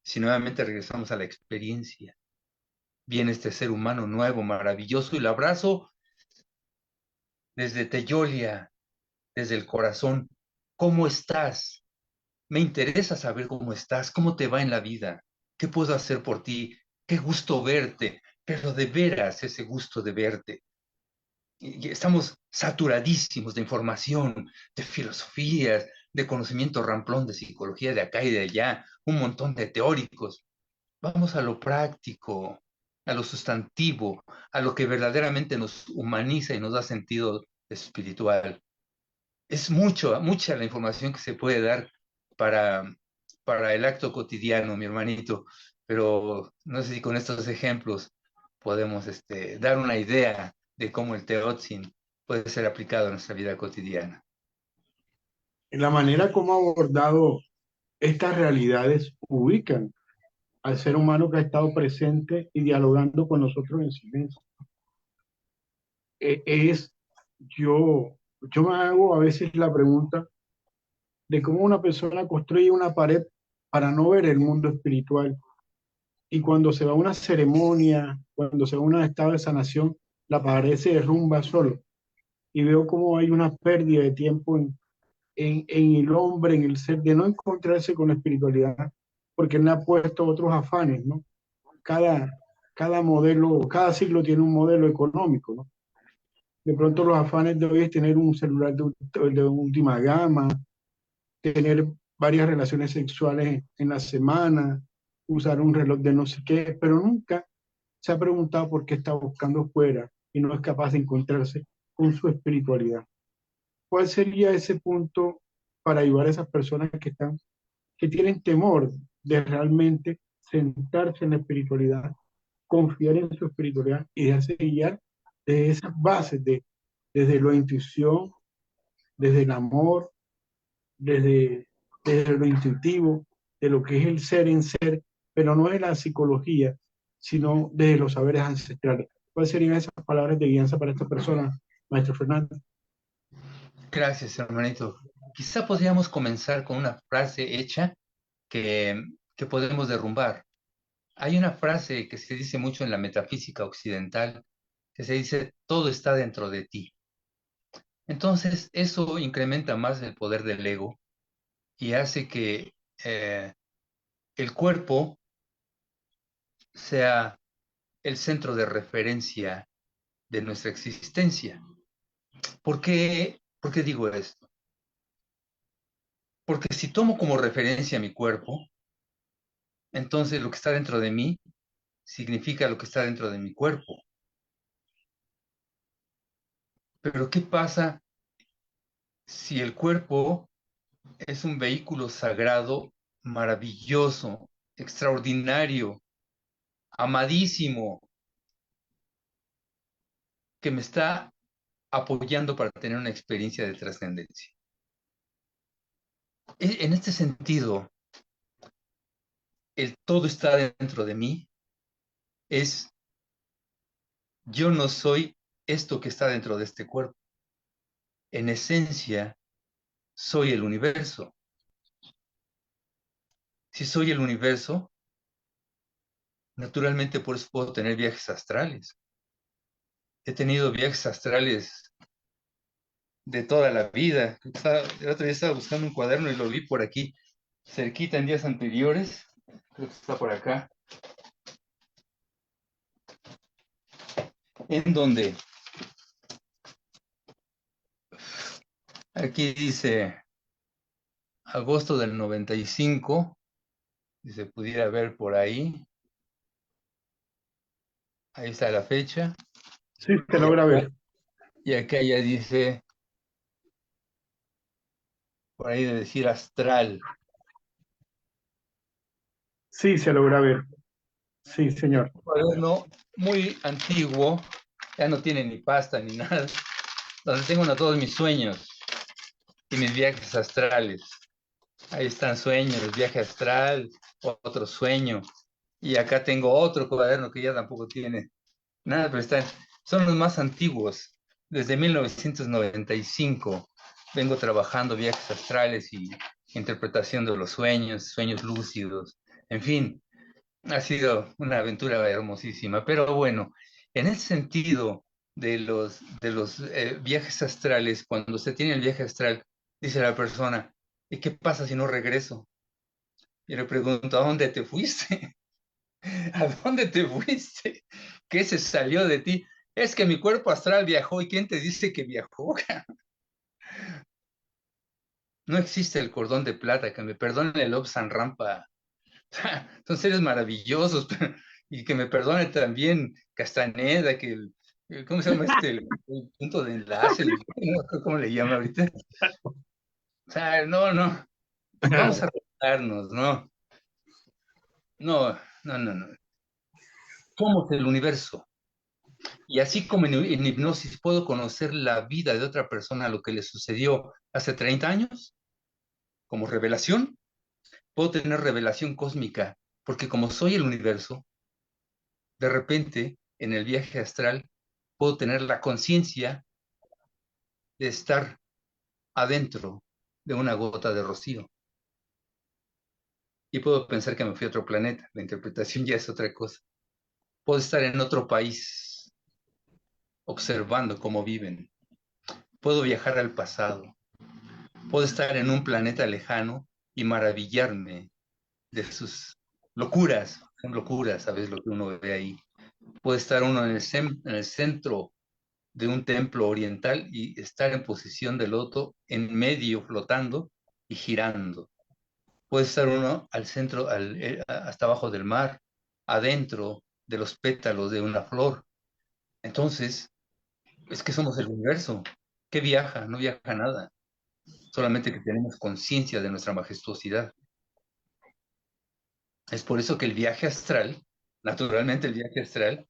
si nuevamente regresamos a la experiencia? Viene este ser humano nuevo, maravilloso, y lo abrazo desde Teyolia, desde el corazón. ¿Cómo estás? Me interesa saber cómo estás, cómo te va en la vida, qué puedo hacer por ti, qué gusto verte, pero de veras ese gusto de verte. Y estamos saturadísimos de información, de filosofías, de conocimiento ramplón, de psicología de acá y de allá, un montón de teóricos. Vamos a lo práctico, a lo sustantivo, a lo que verdaderamente nos humaniza y nos da sentido espiritual. Es mucha la información que se puede dar para, para el acto cotidiano, mi hermanito, pero no sé si con estos ejemplos podemos dar una idea de cómo el Teotzin puede ser aplicado en nuestra vida cotidiana. La manera como ha abordado estas realidades ubican al ser humano que ha estado presente y dialogando con nosotros en silencio. Es, yo me hago a veces la pregunta de cómo una persona construye una pared para no ver el mundo espiritual. Y cuando se va a una ceremonia, cuando se va a un estado de sanación, la pared se derrumba solo. Y veo cómo hay una pérdida de tiempo en el hombre, en el ser, de no encontrarse con la espiritualidad, porque él le ha puesto otros afanes, ¿no? Cada, cada modelo, cada siglo tiene un modelo económico, ¿no? De pronto los afanes de hoy es tener un celular de última gama, tener varias relaciones sexuales en la semana, usar un reloj de no sé qué, pero nunca se ha preguntado por qué está buscando fuera y no es capaz de encontrarse con su espiritualidad. ¿Cuál sería ese punto para ayudar a esas personas que tienen temor de realmente sentarse en la espiritualidad, confiar en su espiritualidad y dejarse guiar de esas bases, desde la intuición, desde el amor, desde, desde lo intuitivo, de lo que es el ser en ser, pero no de la psicología, sino de los saberes ancestrales? ¿Cuáles serían esas palabras de guianza para esta persona, maestro Fernando? Gracias, hermanito. Quizá podríamos comenzar con una frase hecha que podemos derrumbar. Hay una frase que se dice mucho en la metafísica occidental, que se dice, todo está dentro de ti. Entonces, eso incrementa más el poder del ego y hace que el cuerpo sea el centro de referencia de nuestra existencia. ¿Por qué digo esto? Porque si tomo como referencia mi cuerpo, entonces lo que está dentro de mí significa lo que está dentro de mi cuerpo. Pero ¿qué pasa si el cuerpo es un vehículo sagrado, maravilloso, extraordinario, amadísimo, que me está apoyando para tener una experiencia de trascendencia? En este sentido, el todo está dentro de mí es yo no soy esto que está dentro de este cuerpo. En esencia, soy el universo. Si soy el universo, naturalmente por eso puedo tener viajes astrales. He tenido viajes astrales de toda la vida. El otro día estaba buscando un cuaderno y lo vi por aquí, cerquita en días anteriores. Creo que está por acá. En donde aquí dice agosto del 95, si se pudiera ver por ahí. Ahí está la fecha. Sí, te logra ver. Y acá ya dice, por ahí de decir astral. Sí, se logra ver. Sí, señor. Un cuaderno muy antiguo, ya no tiene ni pasta ni nada, donde tengo todos mis sueños y mis viajes astrales. Ahí están sueños, viaje astral, otro sueño. Y acá tengo otro cuaderno que ya tampoco tiene nada, pero son los más antiguos. Desde 1995 vengo trabajando viajes astrales y interpretación de los sueños, sueños lúcidos. En fin, ha sido una aventura hermosísima. Pero bueno, en el sentido de los viajes astrales, cuando se tiene el viaje astral, dice la persona, ¿y qué pasa si no regreso? Y le pregunto, ¿a dónde te fuiste? ¿A dónde te fuiste? ¿Qué se salió de ti? Es que mi cuerpo astral viajó. ¿Y quién te dice que viajó? No existe el cordón de plata, que me perdone el San Rampa. Son seres maravillosos. Y que me perdone también Castaneda, ¿cómo se llama este? El punto de enlace, ¿cómo le llama ahorita? O sea, no, no. Vamos a relajarnos, ¿no? No, no, no, no. Somos el universo. Y así como en hipnosis puedo conocer la vida de otra persona, lo que le sucedió hace 30 años, como revelación, puedo tener revelación cósmica, porque como soy el universo, de repente en el viaje astral puedo tener la conciencia de estar adentro de una gota de rocío. Y puedo pensar que me fui a otro planeta, la interpretación ya es otra cosa. Puedo estar en otro país observando cómo viven. Puedo viajar al pasado. Puedo estar en un planeta lejano y maravillarme de sus locuras. Son locuras, ¿sabes? Lo que uno ve ahí. Puede estar uno en el centro de un templo oriental y estar en posición de loto, en medio, flotando y girando. Puede estar uno al centro, hasta abajo del mar, adentro de los pétalos de una flor. Entonces, es que somos el universo. ¿Qué viaja? No viaja nada. Solamente que tenemos conciencia de nuestra majestuosidad. Es por eso que el viaje astral, naturalmente el viaje astral,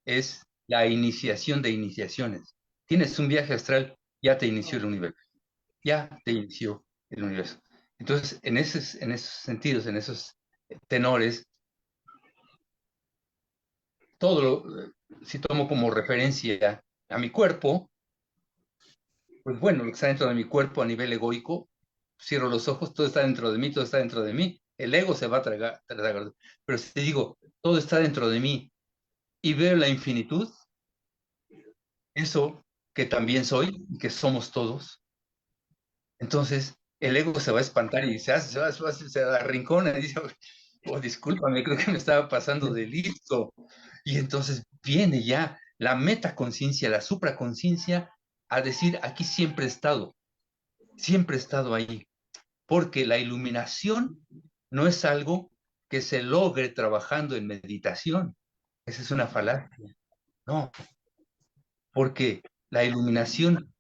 es la iniciación de iniciaciones. Tienes un viaje astral, ya te inició el universo. Ya te inició el universo. Entonces, en esos sentidos, en esos tenores, todo si tomo como referencia a mi cuerpo, pues bueno, lo que está dentro de mi cuerpo a nivel egoico, cierro los ojos, todo está dentro de mí, todo está dentro de mí. El ego se va a tragar. Pero si te digo, todo está dentro de mí y veo la infinitud, eso que también soy, que somos todos, entonces el ego se va a espantar y se arrincona y dice, oh, discúlpame, creo que me estaba pasando de listo. Y entonces viene ya la metaconciencia, la supraconciencia, a decir, aquí siempre he estado ahí, porque la iluminación no es algo que se logre trabajando en meditación. Esa es una falacia. No, porque la iluminación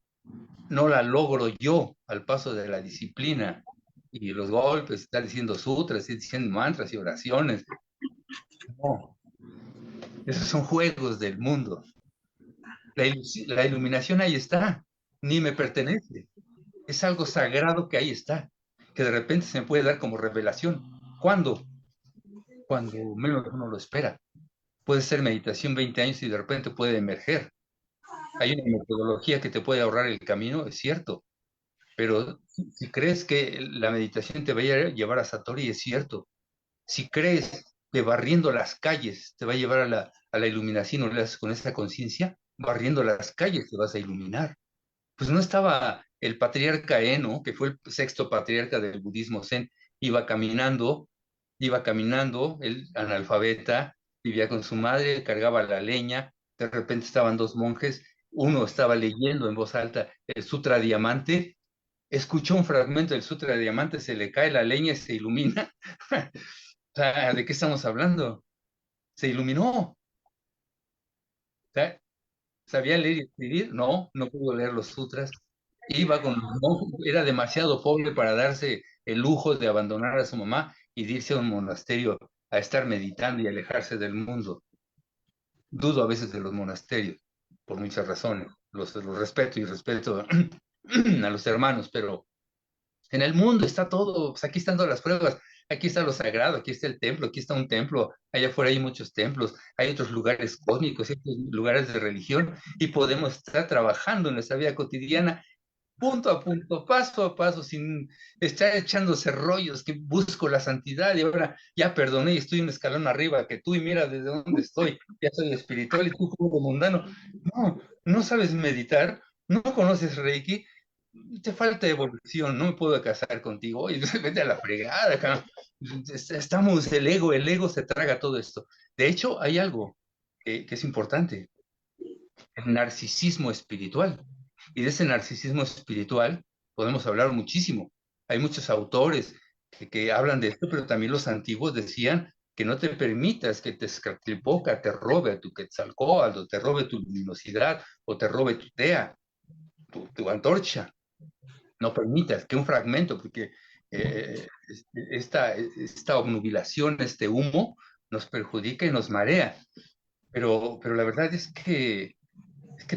no la logro yo al paso de la disciplina y los golpes, estar diciendo sutras, diciendo mantras y oraciones. No, esos son juegos del mundo. La iluminación ahí está, ni me pertenece. Es algo sagrado que ahí está, que de repente se me puede dar como revelación. ¿Cuándo? Cuando menos uno lo espera. Puede ser meditación 20 años y de repente puede emerger. Hay una metodología que te puede ahorrar el camino, es cierto, pero si crees que la meditación te va a llevar a Satori, es cierto. Si crees que barriendo las calles te va a llevar a la iluminación o le haces con esta conciencia, barriendo las calles te vas a iluminar. Pues no estaba el patriarca Eno, que fue el sexto patriarca del budismo zen, iba caminando, el analfabeta, vivía con su madre, cargaba la leña, de repente estaban dos monjes, uno estaba leyendo en voz alta el Sutra Diamante, escuchó un fragmento del Sutra Diamante, se le cae la leña y se ilumina. O sea, ¿de qué estamos hablando? Se iluminó. O sea, ¿sabía leer y escribir? No, no pudo leer los sutras. Iba con los monjes, era demasiado pobre para darse el lujo de abandonar a su mamá y de irse a un monasterio a estar meditando y alejarse del mundo. Dudo a veces de los monasterios, por muchas razones. Los respeto y respeto a los hermanos, pero en el mundo está todo, pues aquí están todas las pruebas. aquí está lo sagrado, aquí está el templo, aquí está un templo, allá afuera hay muchos templos, hay otros lugares cósmicos, hay otros lugares de religión, y podemos estar trabajando en nuestra vida cotidiana punto a punto, paso a paso, sin estar echándose rollos, que busco la santidad y ahora ya perdoné y estoy un escalón arriba que tú y mira desde dónde estoy, ya soy espiritual y tú como mundano. No, no sabes meditar, no conoces Reiki, te falta evolución, no me puedo casar contigo y vete a la fregada, cara. Estamos, el ego se traga todo esto. De hecho, hay algo que es importante, el narcisismo espiritual. Y de ese narcisismo espiritual podemos hablar muchísimo. Hay muchos autores que hablan de esto, pero también los antiguos decían que no te permitas que Tezcatlipoca te robe tu Quetzalcóatl, o te robe tu luminosidad, o te robe tu tea, tu antorcha. No permitas que un fragmento, porque esta obnubilación, este humo, nos perjudica y nos marea. Pero la verdad es que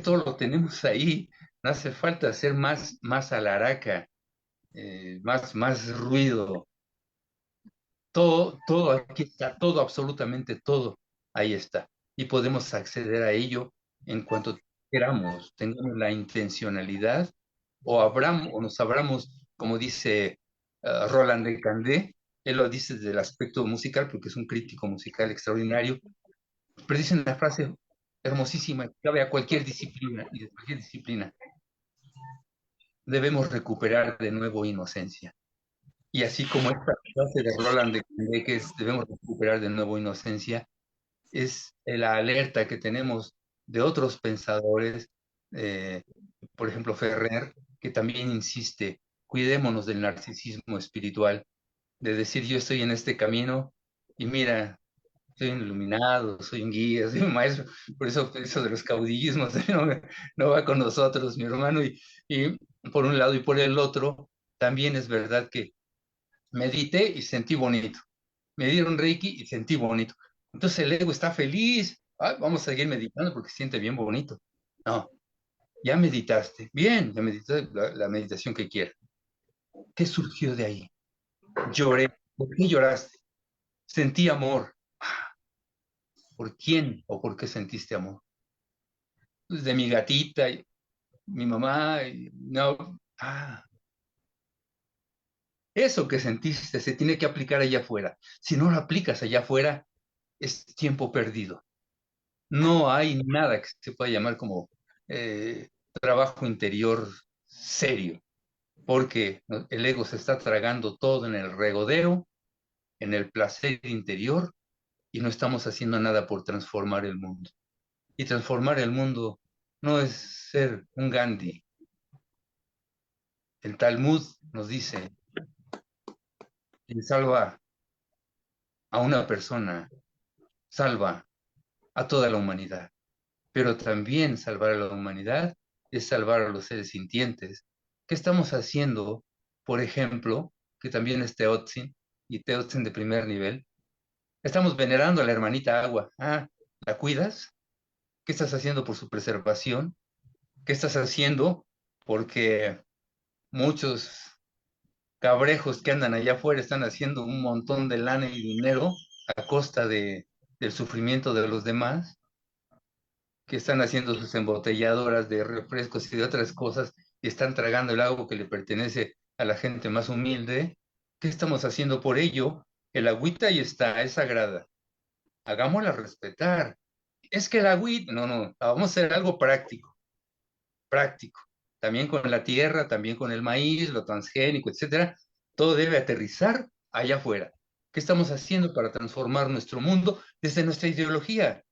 todo lo tenemos ahí. No hace falta hacer más alaraca, más ruido. Todo aquí está, todo, absolutamente todo, ahí está. Y podemos acceder a ello en cuanto queramos, tengamos la intencionalidad o nos abramos, como dice Roland de Candé, él lo dice desde el aspecto musical porque es un crítico musical extraordinario, pero dice una frase hermosísima que cabe a cualquier disciplina y de cualquier disciplina. Debemos recuperar de nuevo inocencia. Y así como esta frase de Roland de Candé, que es debemos recuperar de nuevo inocencia, es la alerta que tenemos de otros pensadores, eh, por ejemplo Ferrer, que también insiste, cuidémonos del narcisismo espiritual, de decir yo estoy en este camino y mira, soy un iluminado, soy un guía, soy un maestro, por eso de los caudillismos no va con nosotros, mi hermano, y por un lado y por el otro, también es verdad que medité y sentí bonito. Me dieron Reiki y sentí bonito. Entonces el ego está feliz. Ah, vamos a seguir meditando porque siente bien bonito. No, ya meditaste. Bien, ya meditaste la meditación que quieras. ¿Qué surgió de ahí? Lloré. ¿Por qué lloraste? Sentí amor. ¿Por quién o por qué sentiste amor? Pues de mi gatita, y mi mamá. No. Eso que sentiste se tiene que aplicar allá afuera. Si no lo aplicas allá afuera, es tiempo perdido. No hay nada que se pueda llamar como trabajo interior serio, porque el ego se está tragando todo en el regodeo, en el placer interior, y no estamos haciendo nada por transformar el mundo. Y transformar el mundo no es ser un Gandhi. El Talmud nos dice, quien salva a una persona, salva a toda la humanidad. Pero también salvar a la humanidad es salvar a los seres sintientes. ¿Qué estamos haciendo? Por ejemplo, que también es Teotzin, y Teotzin de primer nivel. Estamos venerando a la hermanita agua. Ah, ¿la cuidas? ¿Qué estás haciendo por su preservación? ¿Qué estás haciendo? Porque muchos cabrejos que andan allá afuera están haciendo un montón de lana y dinero a costa del sufrimiento de los demás, que están haciendo sus embotelladoras de refrescos y de otras cosas y están tragando el agua que le pertenece a la gente más humilde. ¿Qué estamos haciendo por ello? El agüita ahí está, es sagrada. Hagámosla respetar. Es que el agüita, no, vamos a hacer algo práctico, práctico. También con la tierra, también con el maíz, lo transgénico, etcétera. Todo debe aterrizar allá afuera. ¿Qué estamos haciendo para transformar nuestro mundo desde nuestra ideología?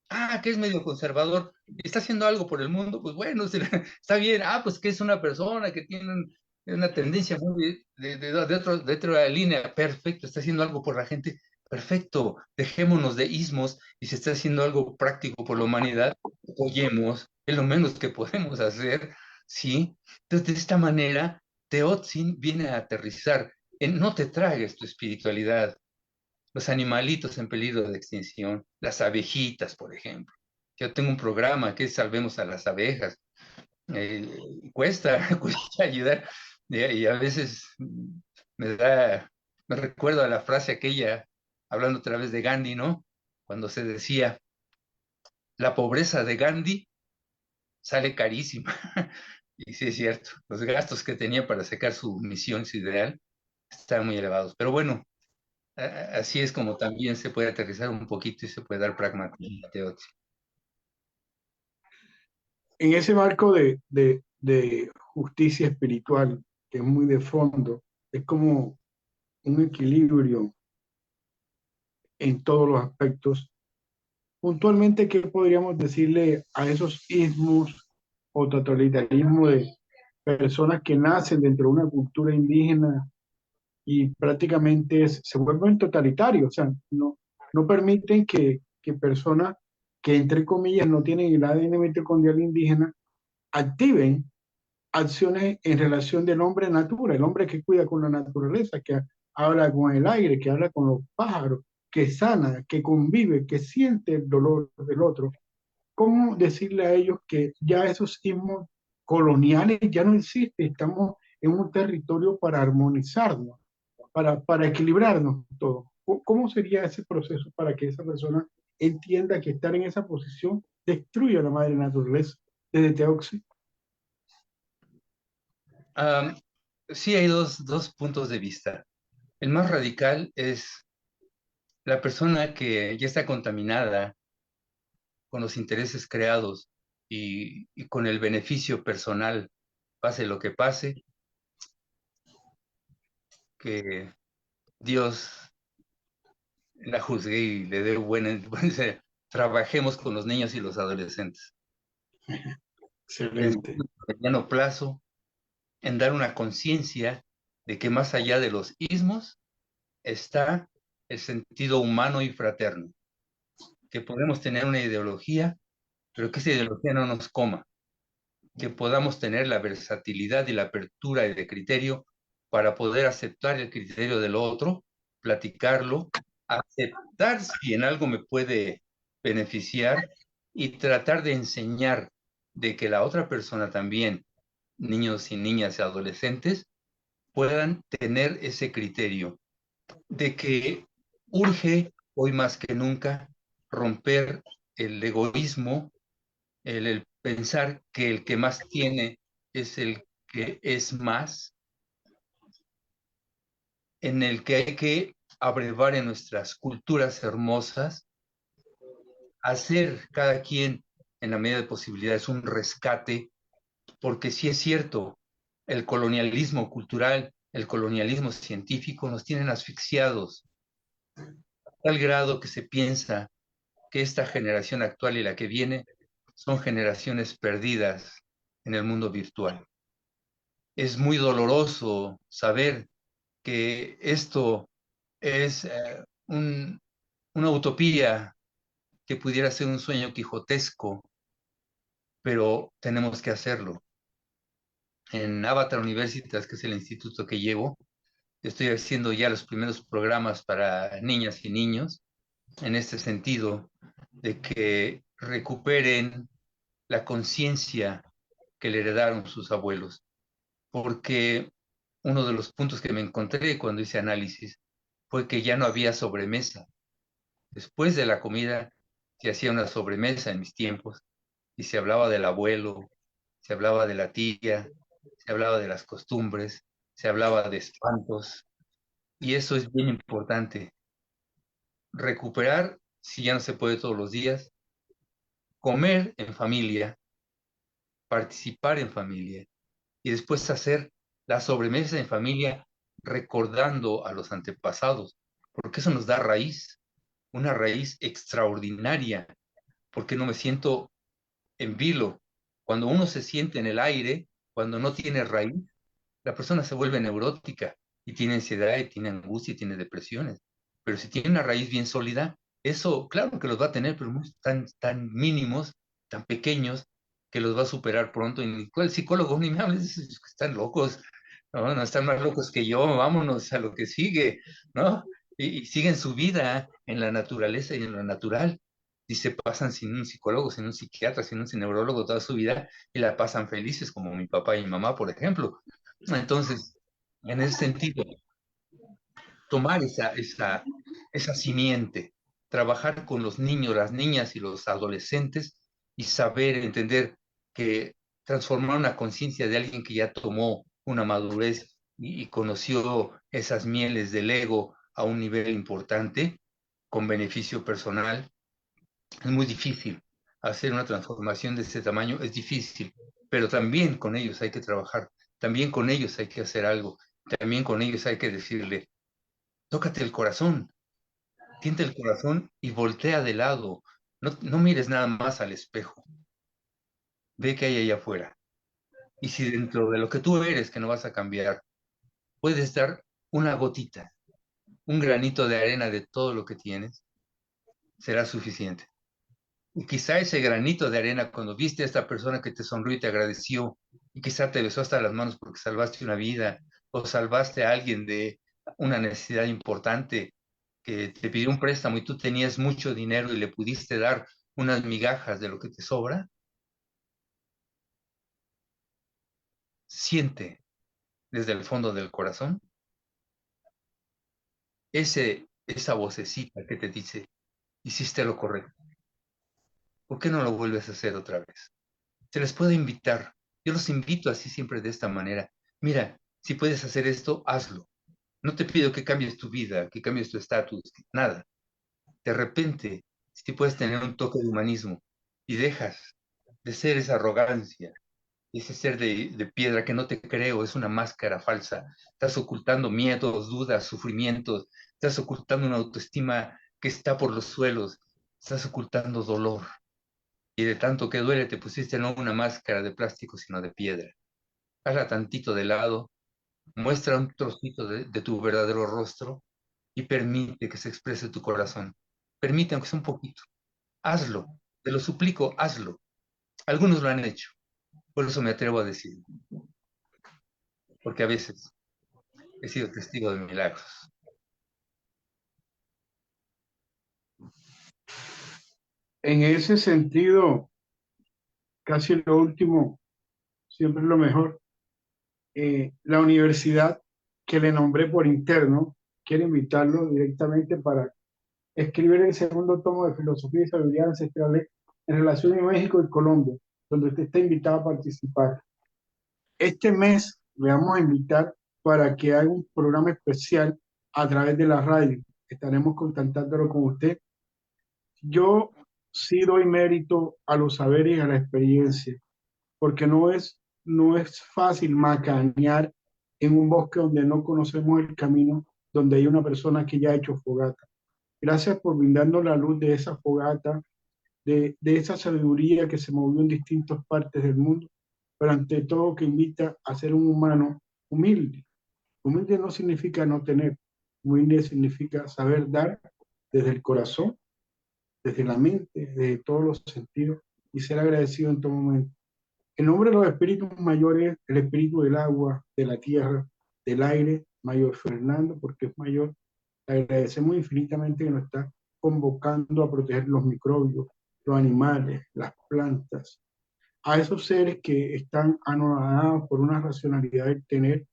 Ah, que es medio conservador, está haciendo algo por el mundo, pues bueno, está bien. Ah, pues que es una persona que tiene una tendencia muy de otra línea, perfecto, está haciendo algo por la gente, perfecto, dejémonos de ismos y si está haciendo algo práctico por la humanidad, apoyemos, es lo menos que podemos hacer, ¿sí? Entonces, de esta manera, Teotzin viene a aterrizar en no te tragues tu espiritualidad, los animalitos en peligro de extinción, las abejitas, por ejemplo. Yo tengo un programa que es Salvemos a las abejas. Eh, cuesta ayudar y a veces me da, Me recuerdo a la frase aquella, hablando otra vez de Gandhi, ¿no? Cuando se decía, la pobreza de Gandhi sale carísima. Y sí es cierto, los gastos que tenía para sacar su misión, su ideal, estaban muy elevados. Pero bueno, así es como también se puede aterrizar un poquito y se puede dar pragmatismo a Teotzi. En ese marco de justicia espiritual, que es muy de fondo, es como un equilibrio en todos los aspectos. Puntualmente, ¿qué podríamos decirle a esos ismos o totalitarismo de personas que nacen dentro de una cultura indígena y prácticamente se vuelven totalitarios? O sea, no permiten que personas que, entre comillas, no tienen el ADN mitocondrial indígena, activen acciones en relación del hombre natura, el hombre que cuida con la naturaleza, que habla con el aire, que habla con los pájaros, que sana, que convive, que siente el dolor del otro. ¿Cómo decirle a ellos que ya esos ismos coloniales ya no existen? Estamos en un territorio para armonizarnos, para equilibrarnos todo. ¿Cómo sería ese proceso para que esa persona entienda que estar en esa posición destruye a la madre naturaleza desde Teoxi? Um, sí hay dos puntos de vista. El más radical es la persona que ya está contaminada con los intereses creados y con el beneficio personal, pase lo que pase, que Dios la juzgue y le dé trabajemos con los niños y los adolescentes. Excelente. Pensando a mediano plazo en dar una conciencia de que más allá de los ismos está el sentido humano y fraterno, que podemos tener una ideología, pero que esa ideología no nos coma, que podamos tener la versatilidad y la apertura de criterio para poder aceptar el criterio del otro, platicarlo, aceptar si en algo me puede beneficiar y tratar de enseñar de que la otra persona también, niños y niñas y adolescentes, puedan tener ese criterio de que urge hoy más que nunca romper el egoísmo, el pensar que el que más tiene es el que es más, en el que hay que abrevar en nuestras culturas hermosas, hacer cada quien en la medida de posibilidades un rescate, porque sí es cierto, el colonialismo cultural, el colonialismo científico nos tienen asfixiados, a tal grado que se piensa que esta generación actual y la que viene son generaciones perdidas en el mundo virtual. Es muy doloroso saber que esto es una utopía que pudiera ser un sueño quijotesco, pero tenemos que hacerlo. En Avatar Universitas, que es el instituto que llevo, estoy haciendo ya los primeros programas para niñas y niños en este sentido, de que recuperen la conciencia que le heredaron sus abuelos, porque uno de los puntos que me encontré cuando hice análisis fue que ya no había sobremesa. Después de la comida se hacía una sobremesa en mis tiempos y se hablaba del abuelo, se hablaba de la tía, se hablaba de las costumbres, se hablaba de espantos y eso es bien importante. Recuperar, si ya no se puede todos los días, comer en familia, participar en familia y después hacer la sobremesa en familia recordando a los antepasados, porque eso nos da raíz, una raíz extraordinaria, porque no me siento en vilo. Cuando uno se siente en el aire, cuando no tiene raíz, la persona se vuelve neurótica y tiene ansiedad y tiene angustia y tiene depresiones. Pero si tiene una raíz bien sólida, eso, claro que los va a tener, pero tan mínimos, tan pequeños, que los va a superar pronto. Y el psicólogo ni me hables, están locos, no, no están más locos que yo, vámonos a lo que sigue, ¿no? Y siguen su vida en la naturaleza y en lo natural. Y se pasan sin un psicólogo, sin un psiquiatra, sin un neurólogo toda su vida y la pasan felices, como mi papá y mi mamá, por ejemplo. Entonces, en ese sentido, tomar esa simiente, trabajar con los niños, las niñas y los adolescentes y saber entender que transformar una conciencia de alguien que ya tomó una madurez y conoció esas mieles del ego a un nivel importante, con beneficio personal, es muy difícil. Hacer una transformación de ese tamaño es difícil, pero también con ellos hay que trabajar, también con ellos hay que hacer algo, también con ellos hay que decirle, tócate el corazón, tiente el corazón y voltea de lado. No, no mires nada más al espejo, ve qué hay allá afuera. Y si dentro de lo que tú eres, que no vas a cambiar, puedes dar una gotita, un granito de arena de todo lo que tienes, será suficiente. Y quizá ese granito de arena, cuando viste a esta persona que te sonrió y te agradeció, y quizá te besó hasta las manos porque salvaste una vida, o salvaste a alguien de una necesidad importante, que te pidió un préstamo y tú tenías mucho dinero y le pudiste dar unas migajas de lo que te sobra, siente desde el fondo del corazón esa vocecita que te dice, hiciste lo correcto. ¿Por qué no lo vuelves a hacer otra vez? Se les puede invitar. Yo los invito así siempre de esta manera. Mira, si puedes hacer esto, hazlo. No te pido que cambies tu vida, que cambies tu estatus, nada. De repente, si puedes tener un toque de humanismo y dejas de ser esa arrogancia, ese ser de piedra que no te creo, es una máscara falsa. Estás ocultando miedos, dudas, sufrimientos. Estás ocultando una autoestima que está por los suelos. Estás ocultando dolor. Y de tanto que duele te pusiste no una máscara de plástico, sino de piedra. Hazla tantito de lado, muestra un trocito de tu verdadero rostro y permite que se exprese tu corazón. Permite, aunque sea un poquito. Hazlo. Te lo suplico, hazlo. Algunos lo han hecho. Por eso me atrevo a decir, porque a veces he sido testigo de milagros. En ese sentido, casi lo último, siempre es lo mejor. La universidad que le nombré por interno, quiero invitarlo directamente para escribir el segundo tomo de Filosofía y Sabiduría Ancestrales en relación a México y Colombia, donde usted está invitado a participar. Este mes le vamos a invitar para que haga un programa especial a través de la radio. Estaremos contactándolo con usted. Yo sí doy mérito a los saberes y a la experiencia, porque no es fácil macanear en un bosque donde no conocemos el camino, donde hay una persona que ya ha hecho fogata. Gracias por brindarnos la luz de esa fogata, de esa sabiduría que se movió en distintas partes del mundo, pero ante todo que invita a ser un humano humilde. Humilde no significa no tener, humilde significa saber dar desde el corazón, desde la mente, desde todos los sentidos y ser agradecido en todo momento. En nombre de los espíritus mayores, el espíritu del agua, de la tierra, del aire, Mayor Fernando, porque es mayor, le agradecemos infinitamente que nos está convocando a proteger los microbios, los animales, las plantas, a esos seres que están anonadados por una racionalidad de tener,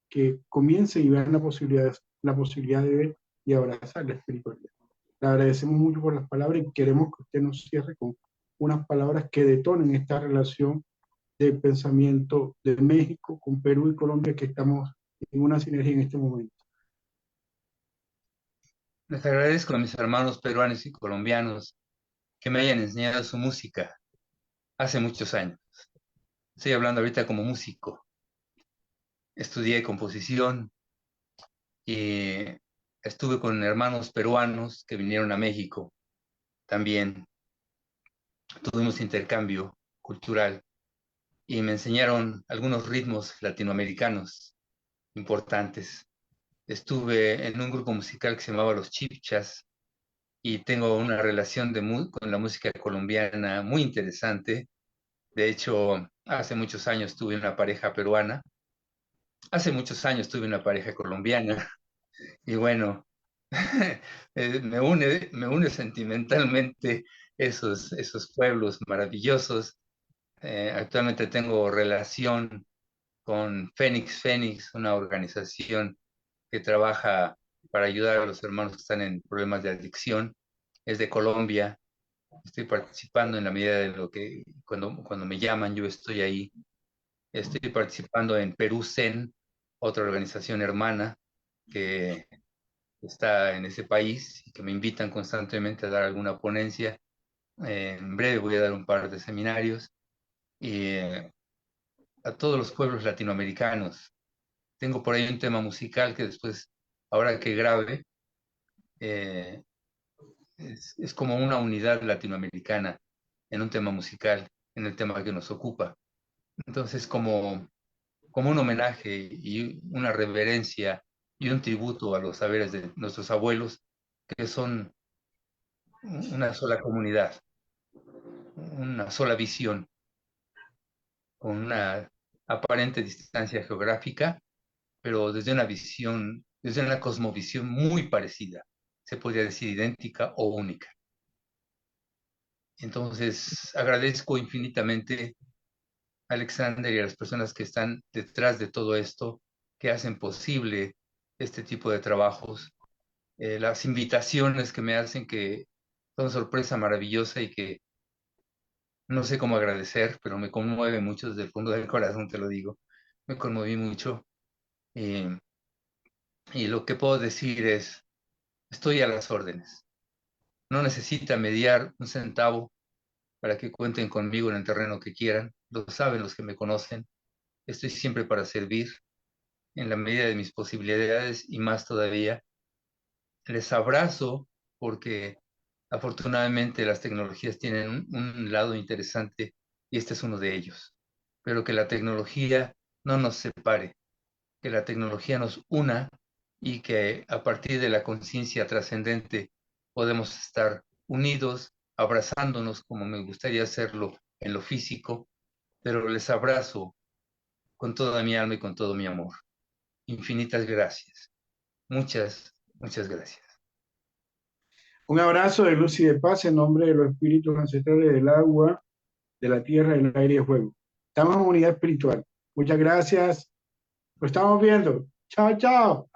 que comiencen y vean la posibilidad de ver y abrazar la espiritualidad. Le agradecemos mucho por las palabras y queremos que usted nos cierre con unas palabras que detonen esta relación de pensamiento de México con Perú y Colombia, que estamos en una sinergia en este momento. Les agradezco a mis hermanos peruanos y colombianos que me hayan enseñado su música hace muchos años. Estoy hablando ahorita como músico. Estudié composición y estuve con hermanos peruanos que vinieron a México también. Tuvimos intercambio cultural y me enseñaron algunos ritmos latinoamericanos importantes. Estuve en un grupo musical que se llamaba Los Chipchas y tengo una relación con la música colombiana muy interesante. De hecho, hace muchos años tuve una pareja peruana, hace muchos años tuve una pareja colombiana y bueno, me une sentimentalmente esos pueblos maravillosos. Actualmente tengo relación con Fénix, una organización que trabaja para ayudar a los hermanos que están en problemas de adicción. Es de Colombia. Estoy participando en la medida de lo que, cuando me llaman, yo estoy ahí. Estoy participando en Perú Zen, otra organización hermana que está en ese país y que me invitan constantemente a dar alguna ponencia. En breve voy a dar un par de seminarios y a todos los pueblos latinoamericanos. Tengo por ahí un tema musical que después, ahora que grabe, eh, es como una unidad latinoamericana en un tema musical, en el tema que nos ocupa. Entonces, como un homenaje y una reverencia y un tributo a los saberes de nuestros abuelos, que son una sola comunidad, una sola visión, con una aparente distancia geográfica, pero desde una visión, desde una cosmovisión muy parecida, se podría decir idéntica o única. Entonces, agradezco infinitamente a Alexander y a las personas que están detrás de todo esto, que hacen posible este tipo de trabajos, las invitaciones que me hacen, que son sorpresa maravillosa y que no sé cómo agradecer, pero me conmueve mucho desde el fondo del corazón, te lo digo. Me conmoví mucho. Y, y lo que puedo decir es, estoy a las órdenes. No necesita mediar un centavo para que cuenten conmigo en el terreno que quieran. Lo saben los que me conocen. Estoy siempre para servir en la medida de mis posibilidades y más todavía. Les abrazo porque afortunadamente las tecnologías tienen un lado interesante y este es uno de ellos. Pero que la tecnología no nos separe, que la tecnología nos una y que a partir de la conciencia trascendente podemos estar unidos, abrazándonos como me gustaría hacerlo en lo físico, pero les abrazo con toda mi alma y con todo mi amor. Infinitas gracias. Muchas, muchas gracias. Un abrazo de luz y de paz en nombre de los espíritus ancestrales del agua, de la tierra, del aire y el fuego. Estamos en unidad espiritual. Muchas gracias. Lo estamos viendo. Chao, chao.